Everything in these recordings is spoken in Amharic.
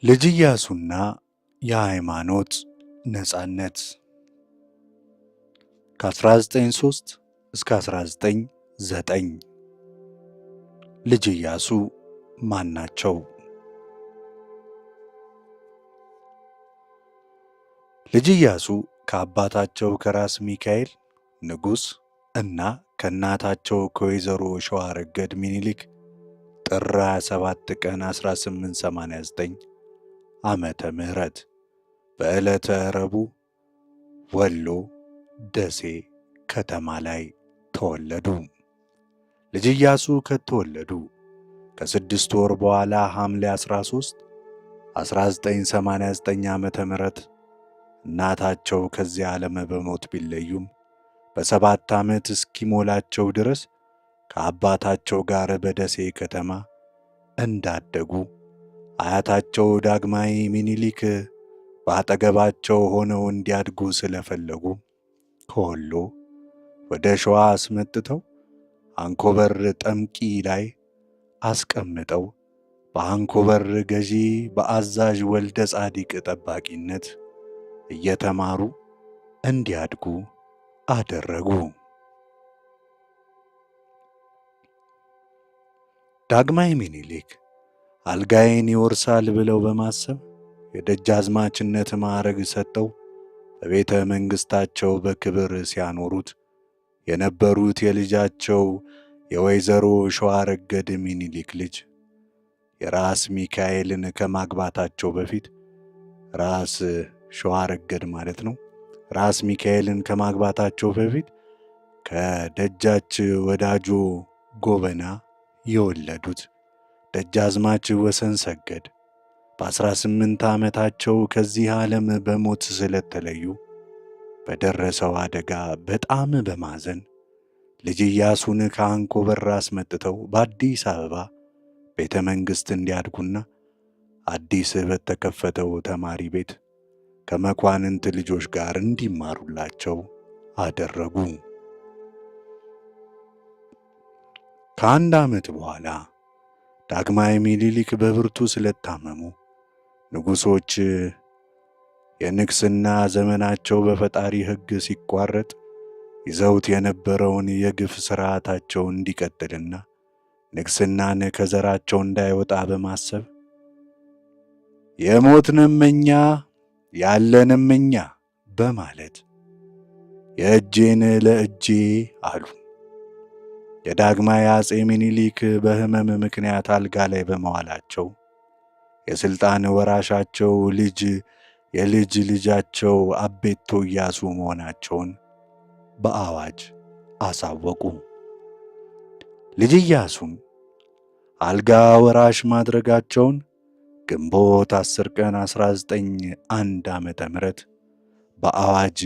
ልጅ ኢያሱና የሃይማኖት ነጻነት ከ1903 እስከ 1909 ልጅ ኢያሱ ማን ናቸው? ልጅ ኢያሱ ከአባታቸው ከራስ ሚካኤል ንጉሥ እና ከእናታቸው ከወይዘሮ ሸዋረገድ ሚኒሊክ ጥር 27 ቀን 1889 ዓመተ ምህረት በዕለተ ረቡዕ ወሎ ደሴ ከተማ ላይ ተወለዱ። ልጅ ኢያሱ ከተወለዱ ከ6 ወር በኋላ ሐምሌ 13 1989 ዓመተ ምህረት እናታቸው ከዚህ ዓለም በሞት ቢለዩም በ7 ዓመት እስኪሞላቸው ድረስ ከአባታቸው ጋር በደሴ ከተማ እንዳደጉ አያታቸው ዳግማዊ ሚኒሊክ በአጠገባቸው ሆነው እንዲያድጉ ስለፈለጉ ከወሎ ወደ ሸዋ አስመጥተው አንኮበር ጠምቂ ላይ አስቀምጠው በአንኮበር ገዢ በአዛዥ ወልደ ጻዲቅ ጠባቂነት እየተማሩ እንዲያድጉ አደረጉ። ዳግማዊ ሚኒሊክ አልጋዬን ይወርሳል ብለው በማሰብ የደጃዝማችነት ማዕረግ ሰጠው በቤተ መንግሥታቸው በክብር ሲያኖሩት የነበሩት የልጃቸው የወይዘሮ ሸዋረገድ ሚኒሊክ ልጅ የራስ ሚካኤልን ከማግባታቸው በፊት ራስ ሸዋረገድ ማለት ነው። ራስ ሚካኤልን ከማግባታቸው በፊት ከደጃች ወዳጆ ጎበና የወለዱት ደጃዝማች ወሰን ሰገድ በ18 ዓመታቸው ከዚህ ዓለም በሞት ስለተለዩ በደረሰው አደጋ በጣም በማዘን ልጅ ኢያሱን ከአንኮበር አስመጥተው በአዲስ አበባ ቤተ መንግሥት እንዲያድጉና አዲስ በተከፈተው ተማሪ ቤት ከመኳንንት ልጆች ጋር እንዲማሩላቸው አደረጉ። ከአንድ ዓመት በኋላ ዳግማዊ ሚኒሊክ በብርቱ ስለታመሙ ንጉሶች የንግስና ዘመናቸው በፈጣሪ ሕግ ሲቋረጥ ይዘውት የነበረውን የግፍ ሥርዓታቸው እንዲቀጥልና ንግስናን ከዘራቸው እንዳይወጣ በማሰብ የሞትንም እኛ ያለንም እኛ በማለት የእጄን ለእጄ አሉ። የዳግማዊ አፄ ሚኒሊክ በሕመም ምክንያት አልጋ ላይ በመዋላቸው የሥልጣን ወራሻቸው ልጅ የልጅ ልጃቸው አቤቶ ኢያሱ መሆናቸውን በአዋጅ አሳወቁ። ልጅ ኢያሱን አልጋ ወራሽ ማድረጋቸውን ግንቦት 10 ቀን 1901 ዓመተ ምህረት በአዋጅ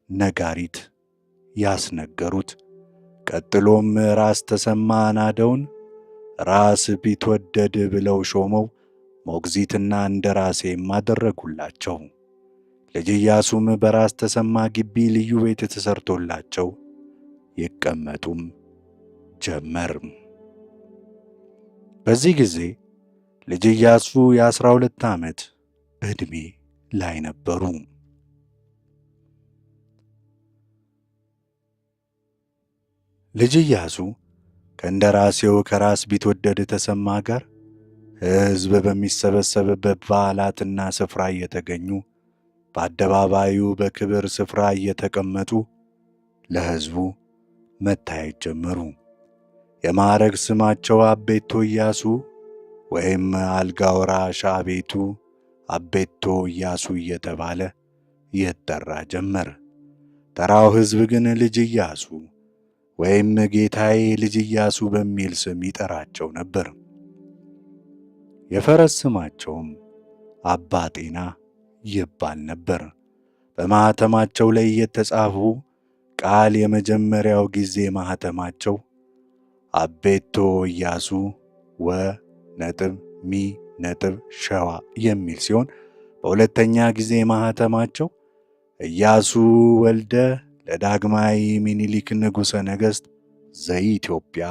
ነጋሪት ያስነገሩት። ቀጥሎም ራስ ተሰማ ናደውን ራስ ቢትወደድ ብለው ሾመው ሞግዚትና እንደራሴም አደረጉላቸው። ልጅ ኢያሱም በራስ ተሰማ ግቢ ልዩ ቤት ተሰርቶላቸው ይቀመጡም ጀመር። በዚህ ጊዜ ልጅ ኢያሱ የ12 ዓመት ዕድሜ ላይ ነበሩ። ልጅ ኢያሱ ከእንደራሴው ከራስ ቢትወደድ ተሰማ ጋር ሕዝብ በሚሰበሰብበት በዓላትና ስፍራ እየተገኙ በአደባባዩ በክብር ስፍራ እየተቀመጡ ለሕዝቡ መታየት ጀመሩ። የማዕረግ ስማቸው አቤቶ ኢያሱ ወይም አልጋ ወራሽ አቤቱ አቤቶ ኢያሱ እየተባለ ይጠራ ጀመር። ተራው ሕዝብ ግን ልጅ ኢያሱ ወይም ጌታዬ ልጅ ኢያሱ በሚል ስም ይጠራቸው ነበር። የፈረስ ስማቸውም አባ ጤና ይባል ነበር። በማኅተማቸው ላይ የተጻፉ ቃል የመጀመሪያው ጊዜ ማኅተማቸው አቤቶ ኢያሱ ሸዋ የሚል ሲሆን በሁለተኛ ጊዜ ማኅተማቸው ኢያሱ ወልደ ለዳግማዊ ሚኒሊክ ንጉሠ ነገሥት ዘኢትዮጵያ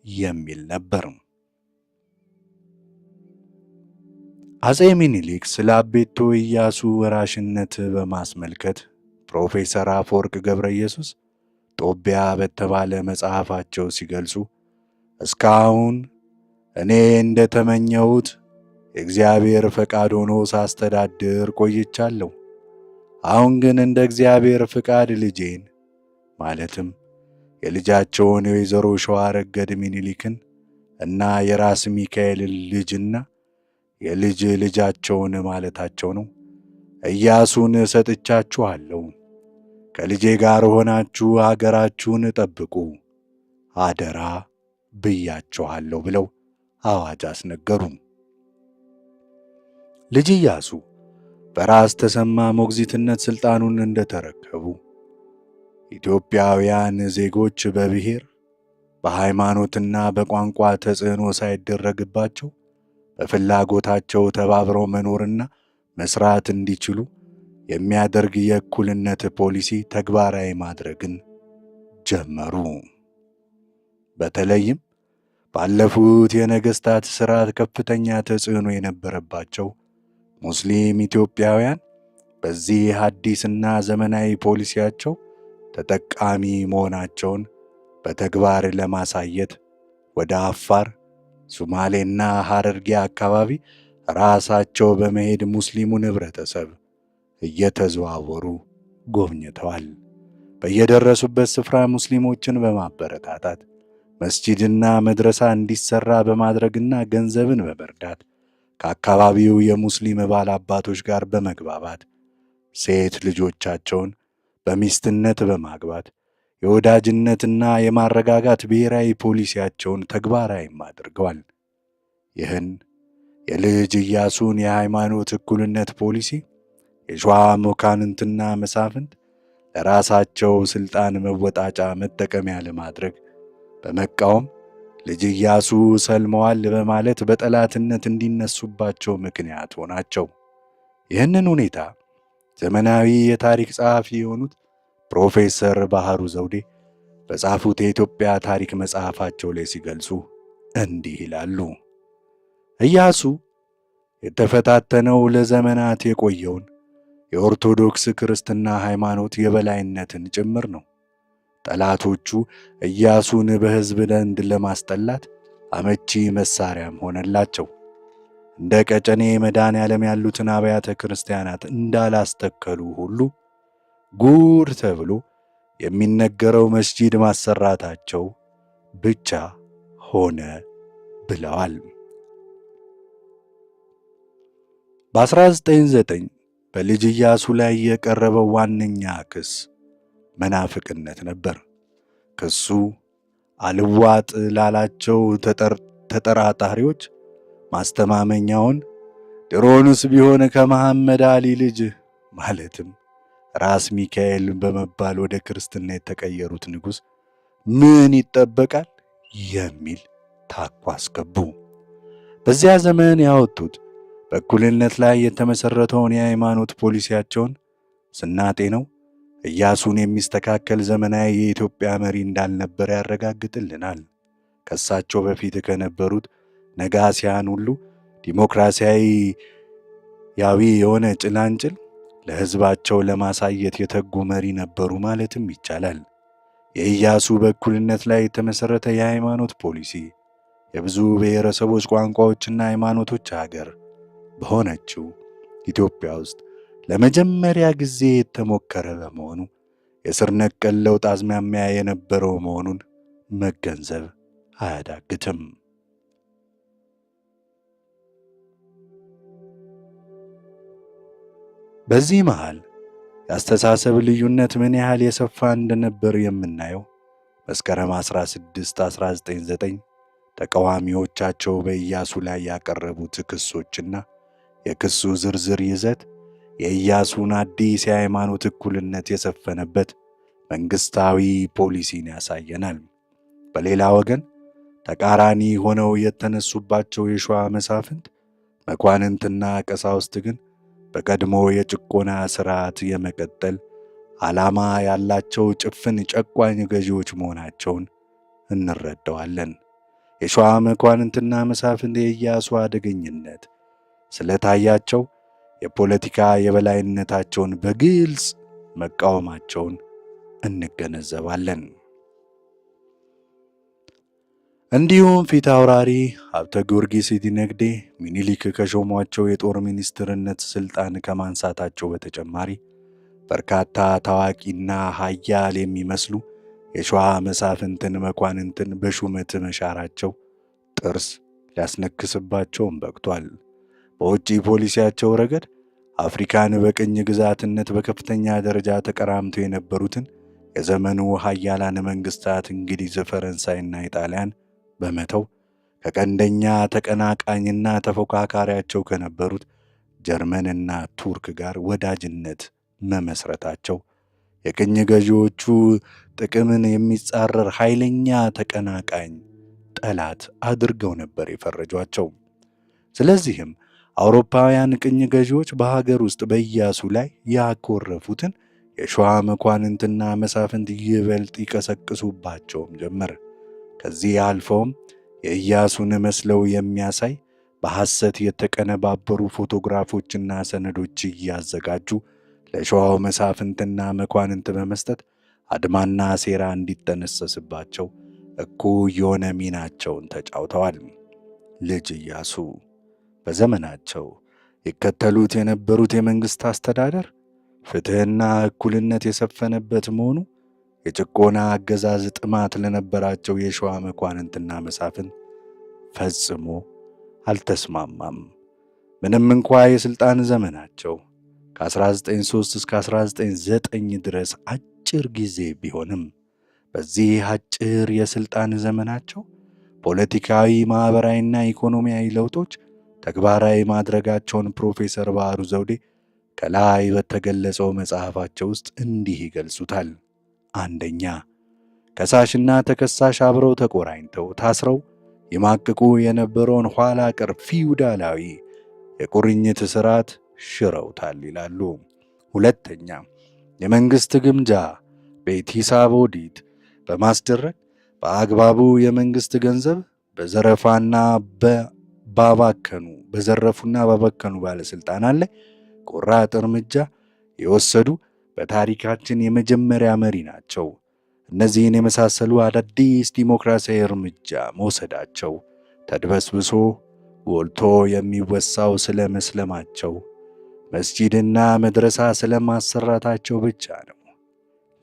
የሚል ነበር። አፄ ምኒልክ ስለ አቤቶ ኢያሱ ወራሽነት በማስመልከት ፕሮፌሰር አፈወርቅ ገብረ ኢየሱስ ጦቢያ በተባለ መጽሐፋቸው ሲገልጹ እስካሁን እኔ እንደተመኘሁት የእግዚአብሔር ፈቃድ ሆኖ ሳስተዳድር ቆይቻለሁ። አሁን ግን እንደ እግዚአብሔር ፍቃድ ልጄን ማለትም የልጃቸውን የወይዘሮ ሸዋረገድ ምኒልክን እና የራስ ሚካኤልን ልጅና የልጅ ልጃቸውን ማለታቸው ነው ኢያሱን ሰጥቻችኋለሁ። ከልጄ ጋር ሆናችሁ አገራችሁን ጠብቁ አደራ ብያችኋለሁ ብለው አዋጅ አስነገሩ። ልጅ ኢያሱ በራስ ተሰማ ሞግዚትነት ሥልጣኑን እንደተረከቡ ኢትዮጵያውያን ዜጎች በብሔር በሃይማኖትና በቋንቋ ተጽዕኖ ሳይደረግባቸው በፍላጎታቸው ተባብረው መኖርና መስራት እንዲችሉ የሚያደርግ የእኩልነት ፖሊሲ ተግባራዊ ማድረግን ጀመሩ። በተለይም ባለፉት የነገሥታት ሥርዓት ከፍተኛ ተጽዕኖ የነበረባቸው ሙስሊም ኢትዮጵያውያን በዚህ አዲስና ዘመናዊ ፖሊሲያቸው ተጠቃሚ መሆናቸውን በተግባር ለማሳየት ወደ አፋር፣ ሶማሌና ሐረርጌ አካባቢ ራሳቸው በመሄድ ሙስሊሙን ኅብረተሰብ እየተዘዋወሩ ጎብኝተዋል። በየደረሱበት ስፍራ ሙስሊሞችን በማበረታታት መስጂድና መድረሳ እንዲሠራ በማድረግና ገንዘብን በመርዳት ከአካባቢው የሙስሊም ባላባቶች ጋር በመግባባት ሴት ልጆቻቸውን በሚስትነት በማግባት የወዳጅነትና የማረጋጋት ብሔራዊ ፖሊሲያቸውን ተግባራዊም አድርገዋል። ይህን የልጅ ኢያሱን የሃይማኖት እኩልነት ፖሊሲ የሸዋ መኳንንትና መሳፍንት ለራሳቸው ሥልጣን መወጣጫ መጠቀሚያ ለማድረግ በመቃወም ልጅ ኢያሱ ሰልመዋል በማለት በጠላትነት እንዲነሱባቸው ምክንያት ሆናቸው። ይህንን ሁኔታ ዘመናዊ የታሪክ ጸሐፊ የሆኑት ፕሮፌሰር ባህሩ ዘውዴ በጻፉት የኢትዮጵያ ታሪክ መጽሐፋቸው ላይ ሲገልጹ እንዲህ ይላሉ። ኢያሱ የተፈታተነው ለዘመናት የቆየውን የኦርቶዶክስ ክርስትና ሃይማኖት የበላይነትን ጭምር ነው። ጠላቶቹ ኢያሱን በሕዝብ ዘንድ ለማስጠላት አመቺ መሳሪያም ሆነላቸው። እንደ ቀጨኔ መድኃኔዓለም ያሉትን አብያተ ክርስቲያናት እንዳላስተከሉ ሁሉ ጉድ ተብሎ የሚነገረው መስጂድ ማሰራታቸው ብቻ ሆነ ብለዋል። በ1909 በልጅ ኢያሱ ላይ የቀረበው ዋነኛ ክስ መናፍቅነት ነበር። ክሱ አልዋጥ ላላቸው ተጠራጣሪዎች ማስተማመኛውን ድሮንስ ቢሆን ከመሐመድ አሊ ልጅ ማለትም ራስ ሚካኤል በመባል ወደ ክርስትና የተቀየሩት ንጉሥ ምን ይጠበቃል የሚል ታኮ አስገቡ። በዚያ ዘመን ያወጡት በእኩልነት ላይ የተመሠረተውን የሃይማኖት ፖሊሲያቸውን ስናጤነው ኢያሱን የሚስተካከል ዘመናዊ የኢትዮጵያ መሪ እንዳልነበር ያረጋግጥልናል። ከሳቸው በፊት ከነበሩት ነጋሲያን ሁሉ ዲሞክራሲያዊ የሆነ ጭላንጭል ለሕዝባቸው ለማሳየት የተጉ መሪ ነበሩ ማለትም ይቻላል። የኢያሱ በእኩልነት ላይ የተመሠረተ የሃይማኖት ፖሊሲ የብዙ ብሔረሰቦች ቋንቋዎችና ሃይማኖቶች አገር በሆነችው ኢትዮጵያ ውስጥ ለመጀመሪያ ጊዜ የተሞከረ በመሆኑ የስር ነቀል ለውጥ አዝማሚያ የነበረው መሆኑን መገንዘብ አያዳግትም። በዚህ መሃል የአስተሳሰብ ልዩነት ምን ያህል የሰፋ እንደነበር የምናየው መስከረም 16 1909 ተቃዋሚዎቻቸው በኢያሱ ላይ ያቀረቡት ክሶችና የክሱ ዝርዝር ይዘት የኢያሱን አዲስ የሃይማኖት እኩልነት የሰፈነበት መንግሥታዊ ፖሊሲን ያሳየናል። በሌላ ወገን ተቃራኒ ሆነው የተነሱባቸው የሸዋ መሳፍንት፣ መኳንንትና ቀሳውስት ግን በቀድሞ የጭቆና ሥርዓት የመቀጠል ዓላማ ያላቸው ጭፍን ጨቋኝ ገዢዎች መሆናቸውን እንረዳዋለን። የሸዋ መኳንንትና መሳፍንት የኢያሱ አደገኝነት ስለታያቸው የፖለቲካ የበላይነታቸውን በግልጽ መቃወማቸውን እንገነዘባለን። እንዲሁም ፊት አውራሪ ሀብተ ጊዮርጊስ ዲነግዴ ሚኒሊክ ከሾሟቸው የጦር ሚኒስትርነት ስልጣን ከማንሳታቸው በተጨማሪ በርካታ ታዋቂና ኃያል የሚመስሉ የሸዋ መሳፍንትን መኳንንትን በሹመት መሻራቸው ጥርስ ሊያስነክስባቸውም በቅቷል። በውጭ ፖሊሲያቸው ረገድ አፍሪካን በቅኝ ግዛትነት በከፍተኛ ደረጃ ተቀራምተው የነበሩትን የዘመኑ ኃያላን መንግስታት እንግሊዝ፣ ፈረንሳይና ኢጣሊያን በመተው ከቀንደኛ ተቀናቃኝና ተፎካካሪያቸው ከነበሩት ጀርመንና ቱርክ ጋር ወዳጅነት መመስረታቸው የቅኝ ገዢዎቹ ጥቅምን የሚጻረር ኃይለኛ ተቀናቃኝ ጠላት አድርገው ነበር የፈረጇቸው። ስለዚህም አውሮፓውያን ቅኝ ገዢዎች በሀገር ውስጥ በኢያሱ ላይ ያኮረፉትን የሸዋ መኳንንትና መሳፍንት ይበልጥ ይቀሰቅሱባቸውም ጀመር። ከዚህ አልፈውም የኢያሱን መስለው የሚያሳይ በሐሰት የተቀነባበሩ ፎቶግራፎችና ሰነዶች እያዘጋጁ ለሸዋው መሳፍንትና መኳንንት በመስጠት አድማና ሴራ እንዲጠነሰስባቸው እኩይ የሆነ ሚናቸውን ተጫውተዋል። ልጅ ኢያሱ በዘመናቸው ይከተሉት የነበሩት የመንግሥት አስተዳደር ፍትሕና እኩልነት የሰፈነበት መሆኑ የጭቆና አገዛዝ ጥማት ለነበራቸው የሸዋ መኳንንትና መሳፍንት ፈጽሞ አልተስማማም። ምንም እንኳ የሥልጣን ዘመናቸው ከ1903 እስከ 1909 ድረስ አጭር ጊዜ ቢሆንም በዚህ አጭር የሥልጣን ዘመናቸው ፖለቲካዊ፣ ማኅበራዊና ኢኮኖሚያዊ ለውጦች ተግባራዊ ማድረጋቸውን ፕሮፌሰር ባህሩ ዘውዴ ከላይ በተገለጸው መጽሐፋቸው ውስጥ እንዲህ ይገልጹታል። አንደኛ፣ ከሳሽና ተከሳሽ አብረው ተቆራኝተው ታስረው ይማቅቁ የነበረውን ኋላ ቀር ፊውዳላዊ የቁርኝት ሥርዓት ሽረውታል ይላሉ። ሁለተኛ፣ የመንግሥት ግምጃ ቤት ሂሳብ ኦዲት በማስደረግ በአግባቡ የመንግሥት ገንዘብ በዘረፉና ባባከኑ ባለሥልጣናት ላይ ቆራጥ እርምጃ የወሰዱ በታሪካችን የመጀመሪያ መሪ ናቸው። እነዚህን የመሳሰሉ አዳዲስ ዲሞክራሲያዊ እርምጃ መውሰዳቸው ተድበስብሶ ጎልቶ የሚወሳው ስለ መስለማቸው፣ መስጂድና መድረሳ ስለማሰራታቸው ብቻ ነው።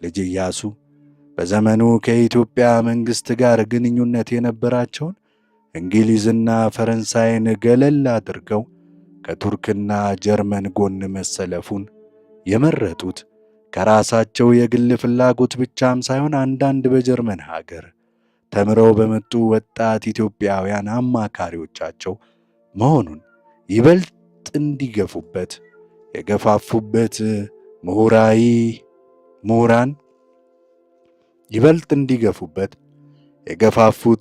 ልጅ ኢያሱ በዘመኑ ከኢትዮጵያ መንግሥት ጋር ግንኙነት የነበራቸውን እንግሊዝና ፈረንሳይን ገለል አድርገው ከቱርክና ጀርመን ጎን መሰለፉን የመረጡት ከራሳቸው የግል ፍላጎት ብቻም ሳይሆን አንዳንድ በጀርመን ሀገር ተምረው በመጡ ወጣት ኢትዮጵያውያን አማካሪዎቻቸው መሆኑን ይበልጥ እንዲገፉበት የገፋፉበት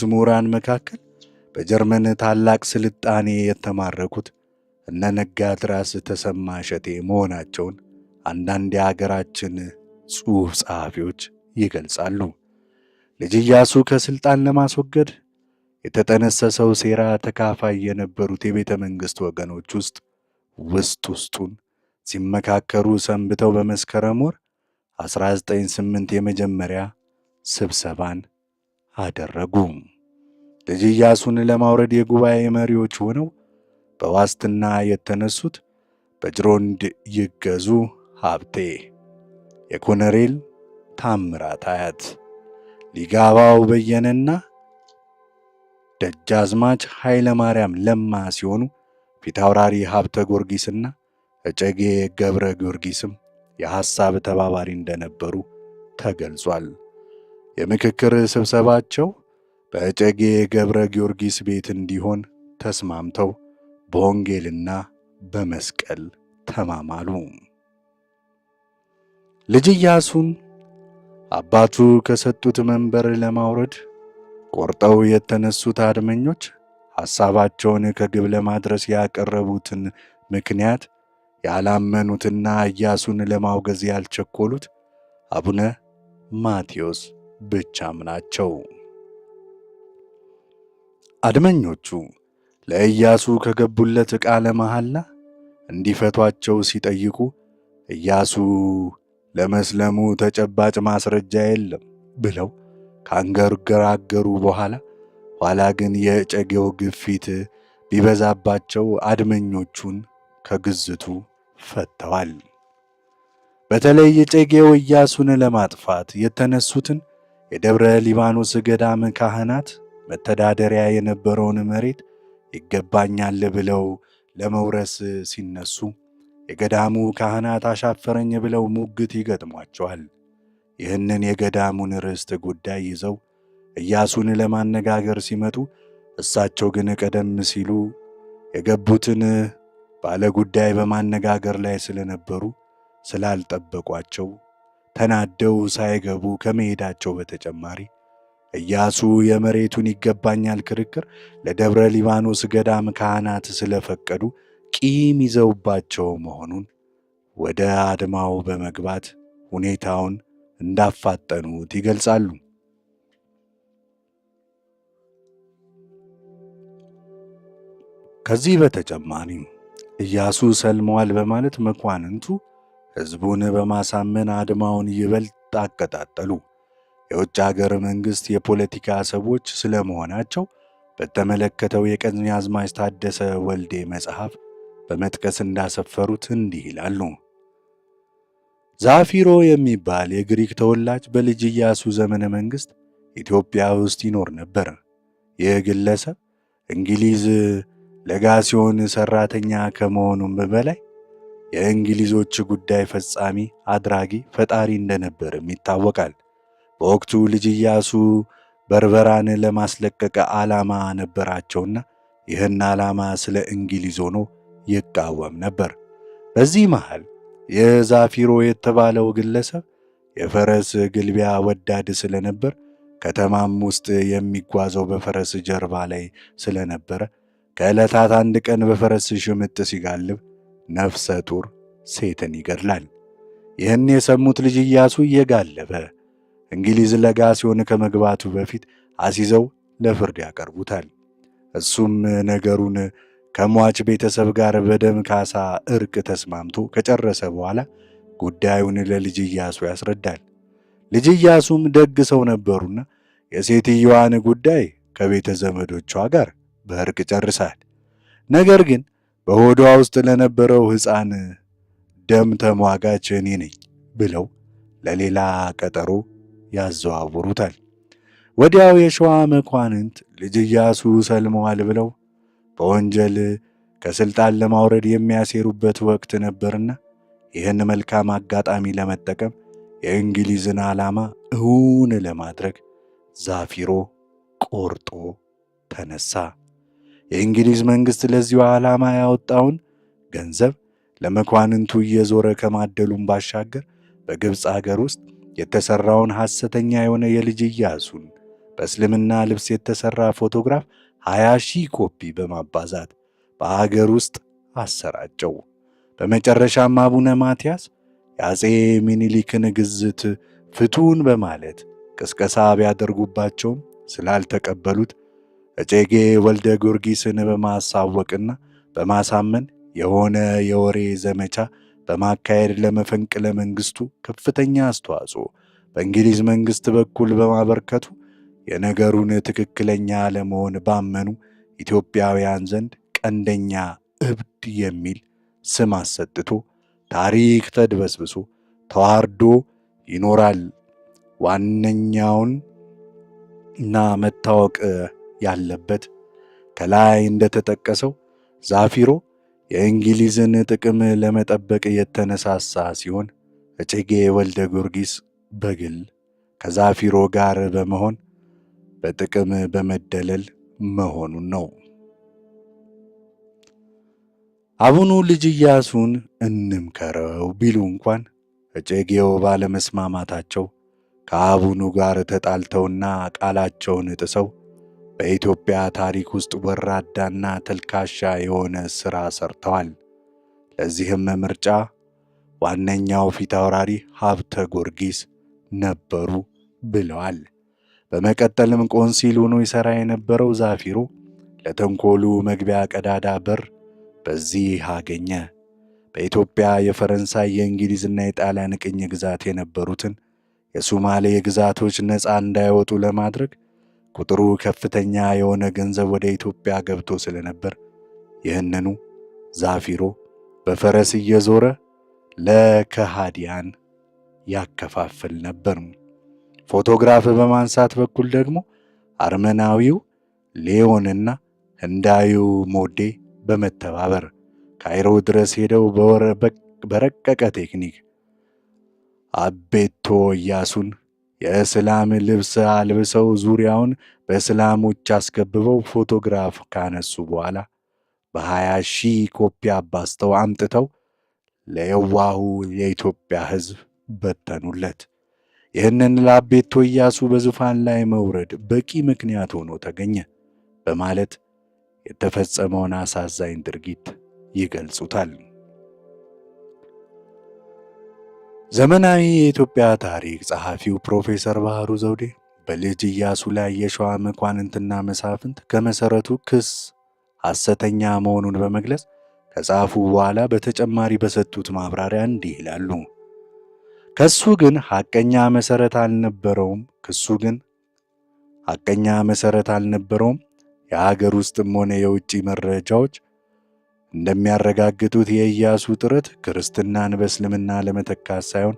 ምሁራን መካከል በጀርመን ታላቅ ስልጣኔ የተማረኩት እነ ነጋድራስ ተሰማ እሸቴ መሆናቸውን አንዳንድ የሀገራችን ጽሑፍ ጸሐፊዎች ይገልጻሉ። ልጅ ኢያሱ ከስልጣን ለማስወገድ የተጠነሰሰው ሴራ ተካፋይ የነበሩት የቤተ መንግሥት ወገኖች ውስጡን ሲመካከሩ ሰንብተው በመስከረም ወር 1908 የመጀመሪያ ስብሰባን አደረጉ። ልጅ ኢያሱን ለማውረድ የጉባኤ መሪዎች ሆነው በዋስትና የተነሱት በጅሮንድ ይገዙ ሀብቴ፣ የኮሎኔል ታምራት አያት፣ ሊጋባው በየነና ደጃዝማች ኃይለ ማርያም ለማ ሲሆኑ ፊታውራሪ ሀብተ ጊዮርጊስና እጨጌ ገብረ ጊዮርጊስም የሐሳብ ተባባሪ እንደነበሩ ተገልጿል። የምክክር ስብሰባቸው በእጨጌ ገብረ ጊዮርጊስ ቤት እንዲሆን ተስማምተው በወንጌልና በመስቀል ተማማሉ። ልጅ ኢያሱን አባቱ ከሰጡት መንበር ለማውረድ ቆርጠው የተነሱት አድመኞች ሐሳባቸውን ከግብ ለማድረስ ያቀረቡትን ምክንያት ያላመኑትና ኢያሱን ለማውገዝ ያልቸኮሉት አቡነ ማቴዎስ ብቻም ናቸው። አድመኞቹ ለኢያሱ ከገቡለት ቃለ መሐላ እንዲፈቷቸው ሲጠይቁ ኢያሱ ለመስለሙ ተጨባጭ ማስረጃ የለም ብለው ካንገራገሩ ኋላ ግን የእጨጌው ግፊት ቢበዛባቸው አድመኞቹን ከግዝቱ ፈተዋል። በተለይ እጨጌው ኢያሱን ለማጥፋት የተነሱትን የደብረ ሊባኖስ ገዳም ካህናት መተዳደሪያ የነበረውን መሬት ይገባኛል ብለው ለመውረስ ሲነሱ የገዳሙ ካህናት አሻፈረኝ ብለው ሙግት ይገጥሟቸዋል። ይህንን የገዳሙን ርስት ጉዳይ ይዘው ኢያሱን ለማነጋገር ሲመጡ እሳቸው ግን ቀደም ሲሉ የገቡትን ባለ ጉዳይ በማነጋገር ላይ ስለነበሩ ስላልጠበቋቸው ተናደው ሳይገቡ ከመሄዳቸው በተጨማሪ ኢያሱ የመሬቱን ይገባኛል ክርክር ለደብረ ሊባኖስ ገዳም ካህናት ስለፈቀዱ ቂም ይዘውባቸው መሆኑን ወደ አድማው በመግባት ሁኔታውን እንዳፋጠኑት ይገልጻሉ። ከዚህ በተጨማሪም ኢያሱ ሰልመዋል በማለት መኳንንቱ ሕዝቡን በማሳመን አድማውን ይበልጥ አቀጣጠሉ። የውጭ አገር መንግሥት የፖለቲካ ሰዎች ስለመሆናቸው በተመለከተው የቀኛዝማች ታደሰ ወልዴ መጽሐፍ በመጥቀስ እንዳሰፈሩት እንዲህ ይላሉ። ዛፊሮ የሚባል የግሪክ ተወላጅ በልጅ ኢያሱ ዘመነ መንግሥት ኢትዮጵያ ውስጥ ይኖር ነበር። ይህ ግለሰብ እንግሊዝ ለጋሲዮን ሠራተኛ ከመሆኑም በላይ የእንግሊዞች ጉዳይ ፈጻሚ፣ አድራጊ፣ ፈጣሪ እንደነበርም ይታወቃል። በወቅቱ ልጅ ኢያሱ በርበራን ለማስለቀቅ ዓላማ ነበራቸውና ይህን ዓላማ ስለ እንግሊዝ ሆኖ ይቃወም ነበር። በዚህ መሃል የዛፊሮ የተባለው ግለሰብ የፈረስ ግልቢያ ወዳድ ስለነበር ከተማም ውስጥ የሚጓዘው በፈረስ ጀርባ ላይ ስለነበረ ከዕለታት አንድ ቀን በፈረስ ሽምጥ ሲጋልብ ነፍሰ ጡር ሴትን ይገድላል። ይህን የሰሙት ልጅ ኢያሱ እየጋለበ እንግሊዝ ለጋሲዮን ከመግባቱ በፊት አሲዘው ለፍርድ ያቀርቡታል። እሱም ነገሩን ከሟች ቤተሰብ ጋር በደም ካሳ እርቅ ተስማምቶ ከጨረሰ በኋላ ጉዳዩን ለልጅ ኢያሱ ያስረዳል። ልጅ ኢያሱም ደግ ሰው ነበሩና የሴትየዋን ጉዳይ ከቤተ ዘመዶቿ ጋር በእርቅ ጨርሳል። ነገር ግን በሆዷ ውስጥ ለነበረው ሕፃን ደም ተሟጋች እኔ ነኝ ብለው ለሌላ ቀጠሮ ያዘዋውሩታል። ወዲያው የሸዋ መኳንንት ልጅ ኢያሱ ሰልመዋል ብለው በወንጀል ከስልጣን ለማውረድ የሚያሴሩበት ወቅት ነበርና ይህን መልካም አጋጣሚ ለመጠቀም የእንግሊዝን ዓላማ እውን ለማድረግ ዛፊሮ ቆርጦ ተነሳ። የእንግሊዝ መንግሥት ለዚሁ ዓላማ ያወጣውን ገንዘብ ለመኳንንቱ እየዞረ ከማደሉም ባሻገር በግብፅ አገር ውስጥ የተሠራውን ሐሰተኛ የሆነ የልጅ ኢያሱን በእስልምና ልብስ የተሠራ ፎቶግራፍ 20,000 ኮፒ በማባዛት በአገር ውስጥ አሰራጨው። በመጨረሻም አቡነ ማትያስ የአፄ ሚኒሊክን ግዝት ፍቱን በማለት ቅስቀሳ ቢያደርጉባቸውም ስላልተቀበሉት እጨጌ ወልደ ጊዮርጊስን በማሳወቅና በማሳመን የሆነ የወሬ ዘመቻ በማካሄድ ለመፈንቅለ መንግሥቱ ከፍተኛ አስተዋጽኦ በእንግሊዝ መንግሥት በኩል በማበርከቱ የነገሩን ትክክለኛ ለመሆን ባመኑ ኢትዮጵያውያን ዘንድ ቀንደኛ እብድ የሚል ስም አሰጥቶ ታሪክ ተድበስብሶ ተዋርዶ ይኖራል። ዋነኛውን እና መታወቅ ያለበት ከላይ እንደተጠቀሰው ዛፊሮ የእንግሊዝን ጥቅም ለመጠበቅ የተነሳሳ ሲሆን እጨጌ ወልደ ጊዮርጊስ በግል ከዛፊሮ ጋር በመሆን በጥቅም በመደለል መሆኑን ነው። አቡኑ ልጅ ኢያሱን እንምከረው ቢሉ እንኳን እጨጌው ባለመስማማታቸው ከአቡኑ ጋር ተጣልተውና ቃላቸውን ጥሰው በኢትዮጵያ ታሪክ ውስጥ ወራዳና ተልካሻ የሆነ ሥራ ሰርተዋል። ለዚህም ምርጫ ዋነኛው ፊት አውራሪ ሀብተ ጊዮርጊስ ነበሩ ብለዋል። በመቀጠልም ቆንሲል ሆኖ ይሠራ የነበረው ዛፊሮ ለተንኮሉ መግቢያ ቀዳዳ በር በዚህ አገኘ። በኢትዮጵያ የፈረንሳይ የእንግሊዝና የጣሊያን ቅኝ ግዛት የነበሩትን የሱማሌ ግዛቶች ነፃ እንዳይወጡ ለማድረግ ቁጥሩ ከፍተኛ የሆነ ገንዘብ ወደ ኢትዮጵያ ገብቶ ስለነበር ይህንኑ ዛፊሮ በፈረስ እየዞረ ለከሃዲያን ያከፋፍል ነበር። ፎቶግራፍ በማንሳት በኩል ደግሞ አርመናዊው ሌዮንና ህንዳዊው ሞዴ በመተባበር ካይሮ ድረስ ሄደው በረቀቀ ቴክኒክ አቤቶ ኢያሱን የእስላም ልብስ አልብሰው ዙሪያውን በእስላሞች አስከብበው ፎቶግራፍ ካነሱ በኋላ በ20,000 ኮፒ አባስተው አምጥተው ለየዋሁ የኢትዮጵያ ሕዝብ በተኑለት። ይህንን ለአቤቶ ኢያሱ በዙፋን ላይ መውረድ በቂ ምክንያት ሆኖ ተገኘ በማለት የተፈጸመውን አሳዛኝ ድርጊት ይገልጹታል። ዘመናዊ የኢትዮጵያ ታሪክ ጸሐፊው ፕሮፌሰር ባህሩ ዘውዴ በልጅ ኢያሱ ላይ የሸዋ መኳንንትና መሳፍንት ከመሠረቱ ክስ ሐሰተኛ መሆኑን በመግለጽ ከጻፉ በኋላ በተጨማሪ በሰጡት ማብራሪያ እንዲህ ይላሉ። ክሱ ግን ሐቀኛ መሠረት አልነበረውም። የሀገር ውስጥም ሆነ የውጭ መረጃዎች እንደሚያረጋግጡት የኢያሱ ጥረት ክርስትናን በእስልምና ለመተካት ሳይሆን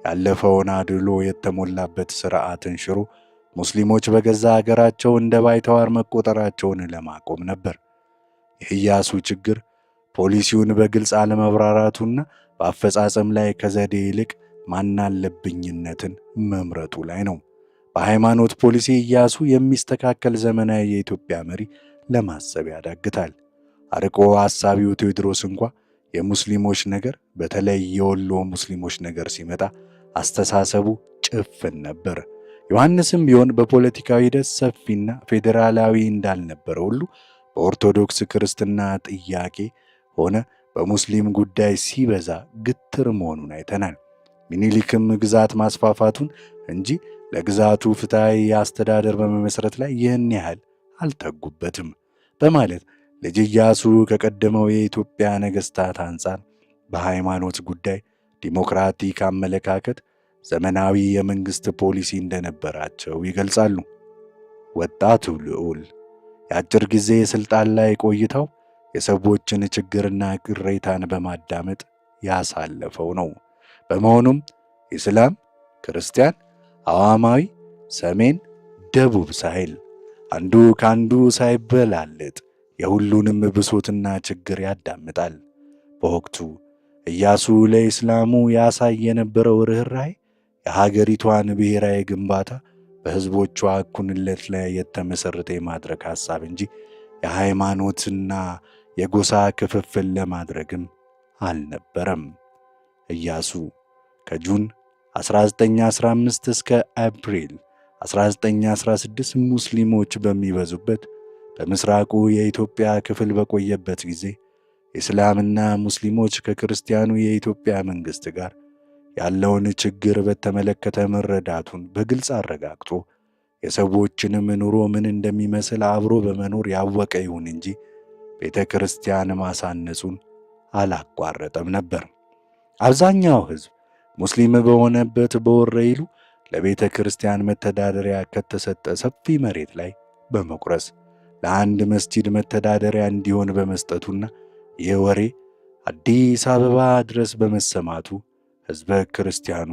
ያለፈውን አድሎ የተሞላበት ሥርዓትን ሽሮ ሙስሊሞች በገዛ አገራቸው እንደ ባይተዋር መቆጠራቸውን ለማቆም ነበር። የኢያሱ ችግር ፖሊሲውን በግልጽ አለመብራራቱና በአፈጻጸም ላይ ከዘዴ ይልቅ ማናለብኝነትን መምረጡ ላይ ነው። በሃይማኖት ፖሊሲ ኢያሱ የሚስተካከል ዘመናዊ የኢትዮጵያ መሪ ለማሰብ ያዳግታል። አርቆ አሳቢው ቴዎድሮስ እንኳ የሙስሊሞች ነገር በተለይ የወሎ ሙስሊሞች ነገር ሲመጣ አስተሳሰቡ ጭፍን ነበር። ዮሐንስም ቢሆን በፖለቲካዊ ሂደት ሰፊና ፌዴራላዊ እንዳልነበረ ሁሉ በኦርቶዶክስ ክርስትና ጥያቄ ሆነ በሙስሊም ጉዳይ ሲበዛ ግትር መሆኑን አይተናል። ሚኒሊክም ግዛት ማስፋፋቱን እንጂ ለግዛቱ ፍትሐዊ አስተዳደር በመመስረት ላይ ይህን ያህል አልተጉበትም በማለት ልጅ ኢያሱ ከቀደመው የኢትዮጵያ ነገሥታት አንጻር በሃይማኖት ጉዳይ ዲሞክራቲክ አመለካከት፣ ዘመናዊ የመንግሥት ፖሊሲ እንደነበራቸው ይገልጻሉ። ወጣቱ ልዑል የአጭር ጊዜ የሥልጣን ላይ ቆይታው የሰዎችን ችግርና ቅሬታን በማዳመጥ ያሳለፈው ነው። በመሆኑም ኢስላም፣ ክርስቲያን፣ አዋማዊ፣ ሰሜን፣ ደቡብ ሳይል አንዱ ካንዱ ሳይበላለጥ የሁሉንም ብሶትና ችግር ያዳምጣል። በወቅቱ ኢያሱ ለኢስላሙ ያሳይ የነበረው ርኅራኄ የሀገሪቷን ብሔራዊ ግንባታ በሕዝቦቿ እኩልነት ላይ የተመሠረተ የማድረግ ሐሳብ እንጂ የሃይማኖትና የጎሳ ክፍፍል ለማድረግም አልነበረም። ኢያሱ ከጁን 1915 እስከ አፕሪል 1916 ሙስሊሞች በሚበዙበት በምስራቁ የኢትዮጵያ ክፍል በቆየበት ጊዜ እስላምና ሙስሊሞች ከክርስቲያኑ የኢትዮጵያ መንግሥት ጋር ያለውን ችግር በተመለከተ መረዳቱን በግልጽ አረጋግጦ የሰዎችንም ኑሮ ምን እንደሚመስል አብሮ በመኖር ያወቀ ይሁን እንጂ ቤተ ክርስቲያን ማሳነጹን አላቋረጠም ነበር። አብዛኛው ሕዝብ ሙስሊም በሆነበት በወረኢሉ ለቤተ ክርስቲያን መተዳደሪያ ከተሰጠ ሰፊ መሬት ላይ በመቁረስ ለአንድ መስጂድ መተዳደሪያ እንዲሆን በመስጠቱና ይህ ወሬ አዲስ አበባ ድረስ በመሰማቱ ሕዝበ ክርስቲያኑ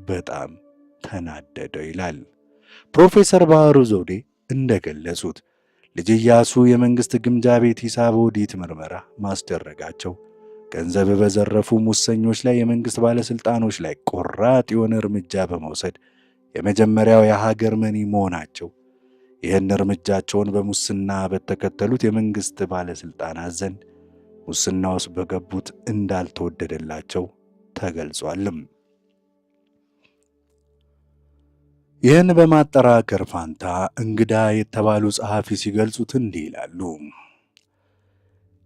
በጣም ተናደደ ይላል ፕሮፌሰር ባህሩ ዘውዴ። እንደገለጹት ልጅ ኢያሱ የመንግሥት ግምጃ ቤት ሂሳብ ኦዲት ምርመራ ማስደረጋቸው ገንዘብ በዘረፉ ሙሰኞች ላይ የመንግሥት ባለሥልጣኖች ላይ ቆራጥ የሆነ እርምጃ በመውሰድ የመጀመሪያው የሀገር መሪ መሆናቸው ይህን እርምጃቸውን በሙስና በተከተሉት የመንግሥት ባለሥልጣናት ዘንድ ሙስና ውስጥ በገቡት እንዳልተወደደላቸው ተገልጿልም። ይህን በማጠራከር ፋንታ እንግዳ የተባሉ ጸሐፊ ሲገልጹት እንዲህ ይላሉ።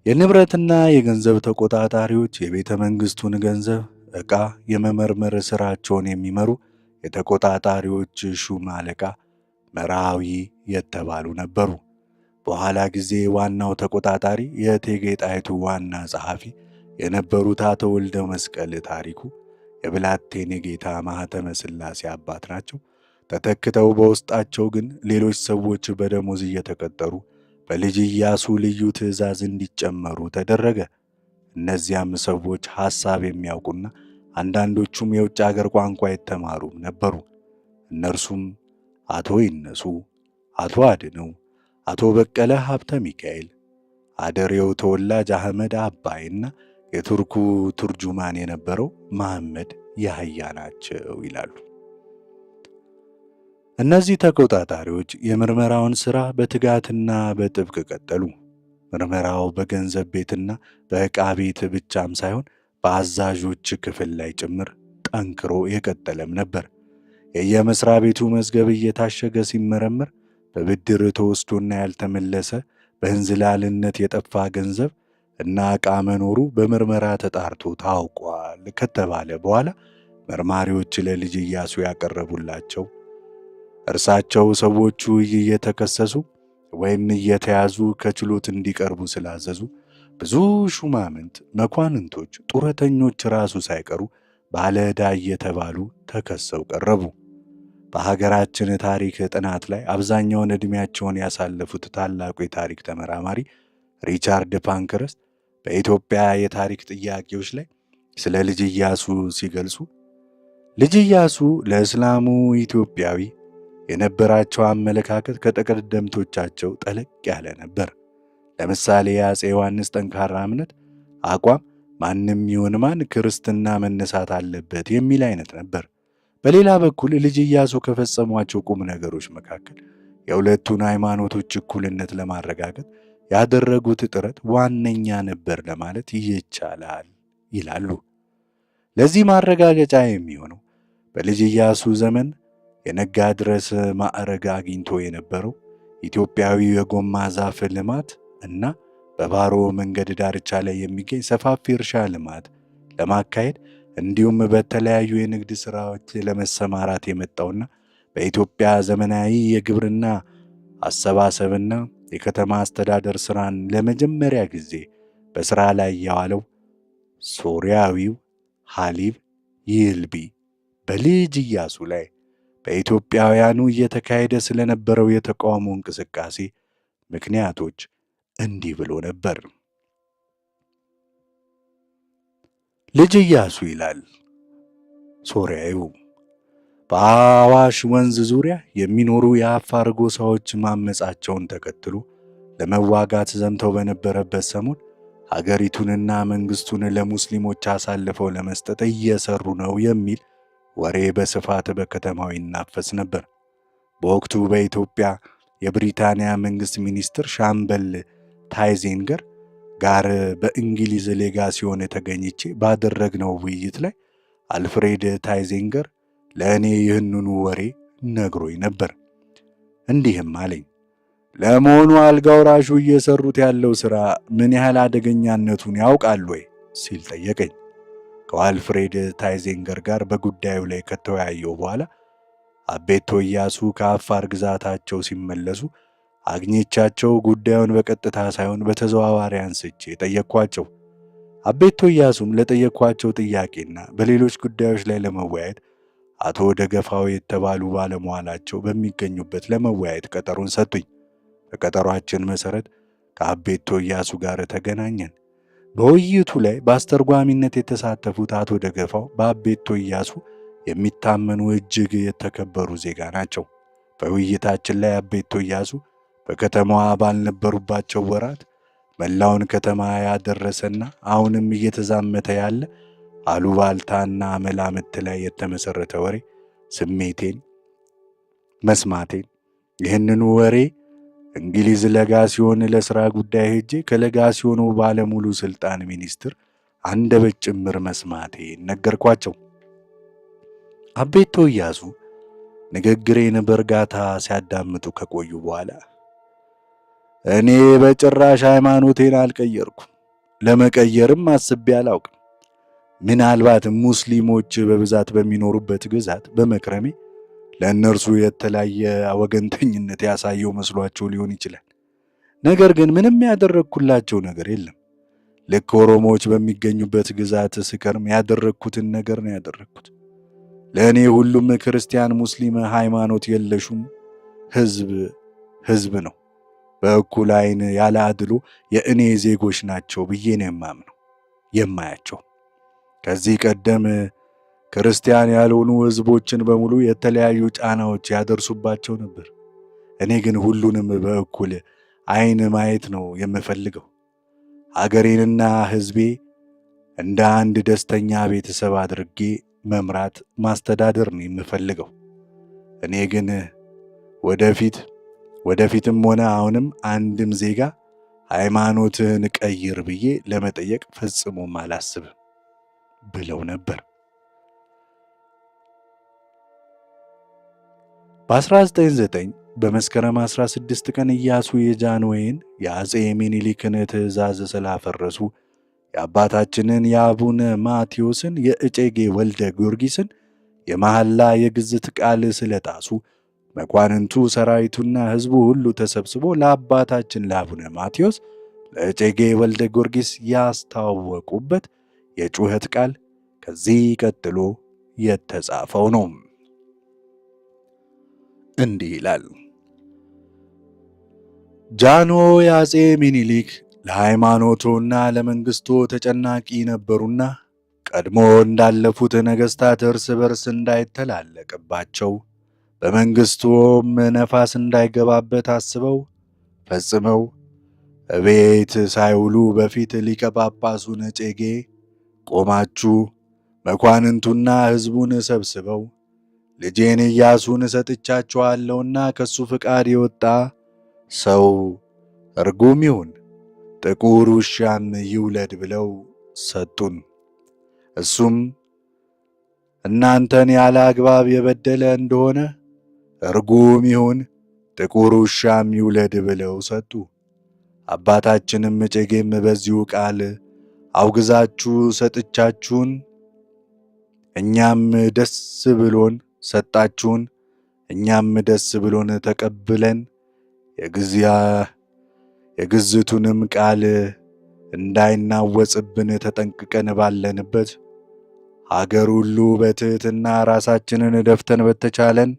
የንብረትና የገንዘብ ተቆጣጣሪዎች የቤተ መንግሥቱን ገንዘብ ዕቃ የመመርመር ሥራቸውን የሚመሩ የተቆጣጣሪዎች ሹም አለቃ መርዓዊ የተባሉ ነበሩ። በኋላ ጊዜ ዋናው ተቆጣጣሪ የእቴጌ ጣይቱ ዋና ጸሐፊ የነበሩት አቶ ወልደ መስቀል ታሪኩ የብላቴን ጌታ ማኅተመ ሥላሴ አባት ናቸው። ተተክተው በውስጣቸው ግን ሌሎች ሰዎች በደሞዝ እየተቀጠሩ በልጅ ኢያሱ ልዩ ትእዛዝ እንዲጨመሩ ተደረገ። እነዚያም ሰዎች ሐሳብ የሚያውቁና አንዳንዶቹም የውጭ አገር ቋንቋ የተማሩም ነበሩ። እነርሱም አቶ ይነሱ፣ አቶ አድነው፣ አቶ በቀለ ሀብተ ሚካኤል፣ አደሬው ተወላጅ አህመድ አባይና የቱርኩ ቱርጁማን የነበረው መሐመድ ያህያ ናቸው ይላሉ። እነዚህ ተቆጣጣሪዎች የምርመራውን ሥራ በትጋትና በጥብቅ ቀጠሉ። ምርመራው በገንዘብ ቤትና በዕቃ ቤት ብቻም ሳይሆን በአዛዦች ክፍል ላይ ጭምር ጠንክሮ የቀጠለም ነበር። የየመስሪያ ቤቱ መዝገብ እየታሸገ ሲመረመር በብድር ተወስዶና ያልተመለሰ በእንዝላልነት የጠፋ ገንዘብ እና ዕቃ መኖሩ በምርመራ ተጣርቶ ታውቋል ከተባለ በኋላ መርማሪዎች ለልጅ ኢያሱ ያቀረቡላቸው እርሳቸው ሰዎቹ እየተከሰሱ ወይም እየተያዙ ከችሎት እንዲቀርቡ ስላዘዙ ብዙ ሹማምንት፣ መኳንንቶች፣ ጡረተኞች ራሱ ሳይቀሩ ባለ ዕዳ እየተባሉ ተከሰው ቀረቡ። በሀገራችን ታሪክ ጥናት ላይ አብዛኛውን ዕድሜያቸውን ያሳለፉት ታላቁ የታሪክ ተመራማሪ ሪቻርድ ፓንክረስት በኢትዮጵያ የታሪክ ጥያቄዎች ላይ ስለ ልጅ ኢያሱ ሲገልጹ ልጅ ኢያሱ ለእስላሙ ኢትዮጵያዊ የነበራቸው አመለካከት ከቀደምቶቻቸው ጠለቅ ያለ ነበር። ለምሳሌ የአፄ ዮሐንስ ጠንካራ እምነት አቋም ማንም ይሁን ማን ክርስትና መነሳት አለበት የሚል አይነት ነበር። በሌላ በኩል ልጅ ኢያሱ ከፈጸሟቸው ቁም ነገሮች መካከል የሁለቱን ሃይማኖቶች እኩልነት ለማረጋገጥ ያደረጉት ጥረት ዋነኛ ነበር ለማለት ይቻላል ይላሉ። ለዚህ ማረጋገጫ የሚሆነው በልጅ ኢያሱ ዘመን የነጋ ድረስ ማዕረግ አግኝቶ የነበረው ኢትዮጵያዊ የጎማ ዛፍ ልማት እና በባሮ መንገድ ዳርቻ ላይ የሚገኝ ሰፋፊ እርሻ ልማት ለማካሄድ እንዲሁም በተለያዩ የንግድ ሥራዎች ለመሰማራት የመጣውና በኢትዮጵያ ዘመናዊ የግብርና አሰባሰብና የከተማ አስተዳደር ሥራን ለመጀመሪያ ጊዜ በሥራ ላይ ያዋለው ሶርያዊው ሐሊብ ይልቢ በልጅ ኢያሱ ላይ በኢትዮጵያውያኑ እየተካሄደ ስለነበረው የተቃውሞ እንቅስቃሴ ምክንያቶች እንዲህ ብሎ ነበር። ልጅ ኢያሱ ይላል ሶርያዊው፣ በአዋሽ ወንዝ ዙሪያ የሚኖሩ የአፋር ጎሳዎች ማመጻቸውን ተከትሎ ለመዋጋት ዘምተው በነበረበት ሰሞን ሀገሪቱንና መንግስቱን ለሙስሊሞች አሳልፈው ለመስጠት እየሰሩ ነው የሚል ወሬ በስፋት በከተማው ይናፈስ ነበር። በወቅቱ በኢትዮጵያ የብሪታንያ መንግስት ሚኒስትር ሻምበል ታይዜንገር ጋር በእንግሊዝ ሌጋሲዮን ተገኝቼ ባደረግነው ውይይት ላይ አልፍሬድ ታይዜንገር ለእኔ ይህንኑ ወሬ ነግሮኝ ነበር። እንዲህም አለኝ፣ ለመሆኑ አልጋ ወራሹ እየሰሩት ያለው ሥራ ምን ያህል አደገኛነቱን ያውቃል ወይ ሲል ጠየቀኝ። ከአልፍሬድ ታይዜንገር ጋር በጉዳዩ ላይ ከተወያየው በኋላ አቤቶ ኢያሱ ከአፋር ግዛታቸው ሲመለሱ አግኝቻቸው ጉዳዩን በቀጥታ ሳይሆን በተዘዋዋሪ አንስቼ ጠየቅኳቸው። አቤቶ ኢያሱም ለጠየቅኳቸው ጥያቄና በሌሎች ጉዳዮች ላይ ለመወያየት አቶ ደገፋው የተባሉ ባለመዋላቸው በሚገኙበት ለመወያየት ቀጠሮን ሰጡኝ። በቀጠሯችን መሠረት ከአቤቶ ኢያሱ ጋር ተገናኘን። በውይይቱ ላይ በአስተርጓሚነት የተሳተፉት አቶ ደገፋው በአቤቶ ኢያሱ የሚታመኑ እጅግ የተከበሩ ዜጋ ናቸው። በውይይታችን ላይ አቤቶ ኢያሱ በከተማዋ ባልነበሩባቸው ወራት መላውን ከተማ ያደረሰና አሁንም እየተዛመተ ያለ አሉባልታና መላምት ላይ የተመሠረተ ወሬ ስሜቴን መስማቴን ይህንኑ ወሬ እንግሊዝ ለጋሲዮን ለሥራ ጉዳይ ሄጄ ከለጋሲዮኑ ባለሙሉ ሥልጣን ሚኒስትር አንደበት ጭምር መስማቴን ነገርኳቸው። አቤቶ ኢያሱ ንግግሬን በእርጋታ ሲያዳምጡ ከቆዩ በኋላ እኔ በጭራሽ ሃይማኖቴን አልቀየርኩም፣ ለመቀየርም አስቤ አላውቅም። ምናልባት ሙስሊሞች በብዛት በሚኖሩበት ግዛት በመክረሜ ለእነርሱ የተለያየ ወገንተኝነት ያሳየው መስሏቸው ሊሆን ይችላል። ነገር ግን ምንም ያደረግኩላቸው ነገር የለም። ልክ ኦሮሞዎች በሚገኙበት ግዛት ስከርም ያደረግኩትን ነገር ነው ያደረግኩት። ለእኔ ሁሉም ክርስቲያን፣ ሙስሊም፣ ሃይማኖት የለሹም ሕዝብ ነው። በእኩል ዓይን ያለ አድሎ የእኔ ዜጎች ናቸው ብዬ ነው የማምነው የማያቸው። ከዚህ ቀደም ክርስቲያን ያልሆኑ ሕዝቦችን በሙሉ የተለያዩ ጫናዎች ያደርሱባቸው ነበር። እኔ ግን ሁሉንም በእኩል ዓይን ማየት ነው የምፈልገው። ሀገሬንና ሕዝቤ እንደ አንድ ደስተኛ ቤተሰብ አድርጌ መምራት ማስተዳደር ነው የምፈልገው። እኔ ግን ወደፊትም ሆነ አሁንም አንድም ዜጋ ሃይማኖትህን ቀይር ብዬ ለመጠየቅ ፈጽሞም አላስብም ብለው ነበር። በ1909 በመስከረም 16 ቀን ኢያሱ የጃንሆይን የአጼ ሚኒሊክን ትእዛዝ ስላፈረሱ የአባታችንን የአቡነ ማቴዎስን የእጨጌ ወልደ ጊዮርጊስን የመሐላ የግዝት ቃል ስለጣሱ መኳንንቱ፣ ሰራዊቱና ሕዝቡ ሁሉ ተሰብስቦ ለአባታችን ለአቡነ ማቴዎስ ለእጨጌ ወልደ ጊዮርጊስ ያስታወቁበት የጩኸት ቃል ከዚህ ቀጥሎ የተጻፈው ነው። እንዲህ ይላል። ጃንሆይ አጼ ሚኒሊክ ለሃይማኖቱና ለመንግስቱ ተጨናቂ ነበሩና ቀድሞ እንዳለፉት ነገሥታት እርስ በርስ እንዳይተላለቅባቸው በመንግስቱም ነፋስ እንዳይገባበት አስበው ፈጽመው እቤት ሳይውሉ በፊት ሊቀ ጳጳሱን እጨጌ ቆማችሁ መኳንንቱና ሕዝቡን ሰብስበው ልጄን ኢያሱን ሰጥቻችኋለሁና ከሱ ፍቃድ የወጣ ሰው እርጉም ይሁን ጥቁር ውሻም ይውለድ ብለው ሰጡን። እሱም እናንተን ያለ አግባብ የበደለ እንደሆነ እርጉም ይሁን ጥቁር ውሻም ይውለድ ብለው ሰጡ። አባታችንም እጨጌም በዚሁ ቃል አውግዛችሁ ሰጥቻችሁን፣ እኛም ደስ ብሎን ሰጣችሁን፣ እኛም ደስ ብሎን ተቀብለን የግዝቱንም ቃል እንዳይናወጽብን ተጠንቅቀን ባለንበት ሀገር ሁሉ በትሕትና ራሳችንን ደፍተን በተቻለን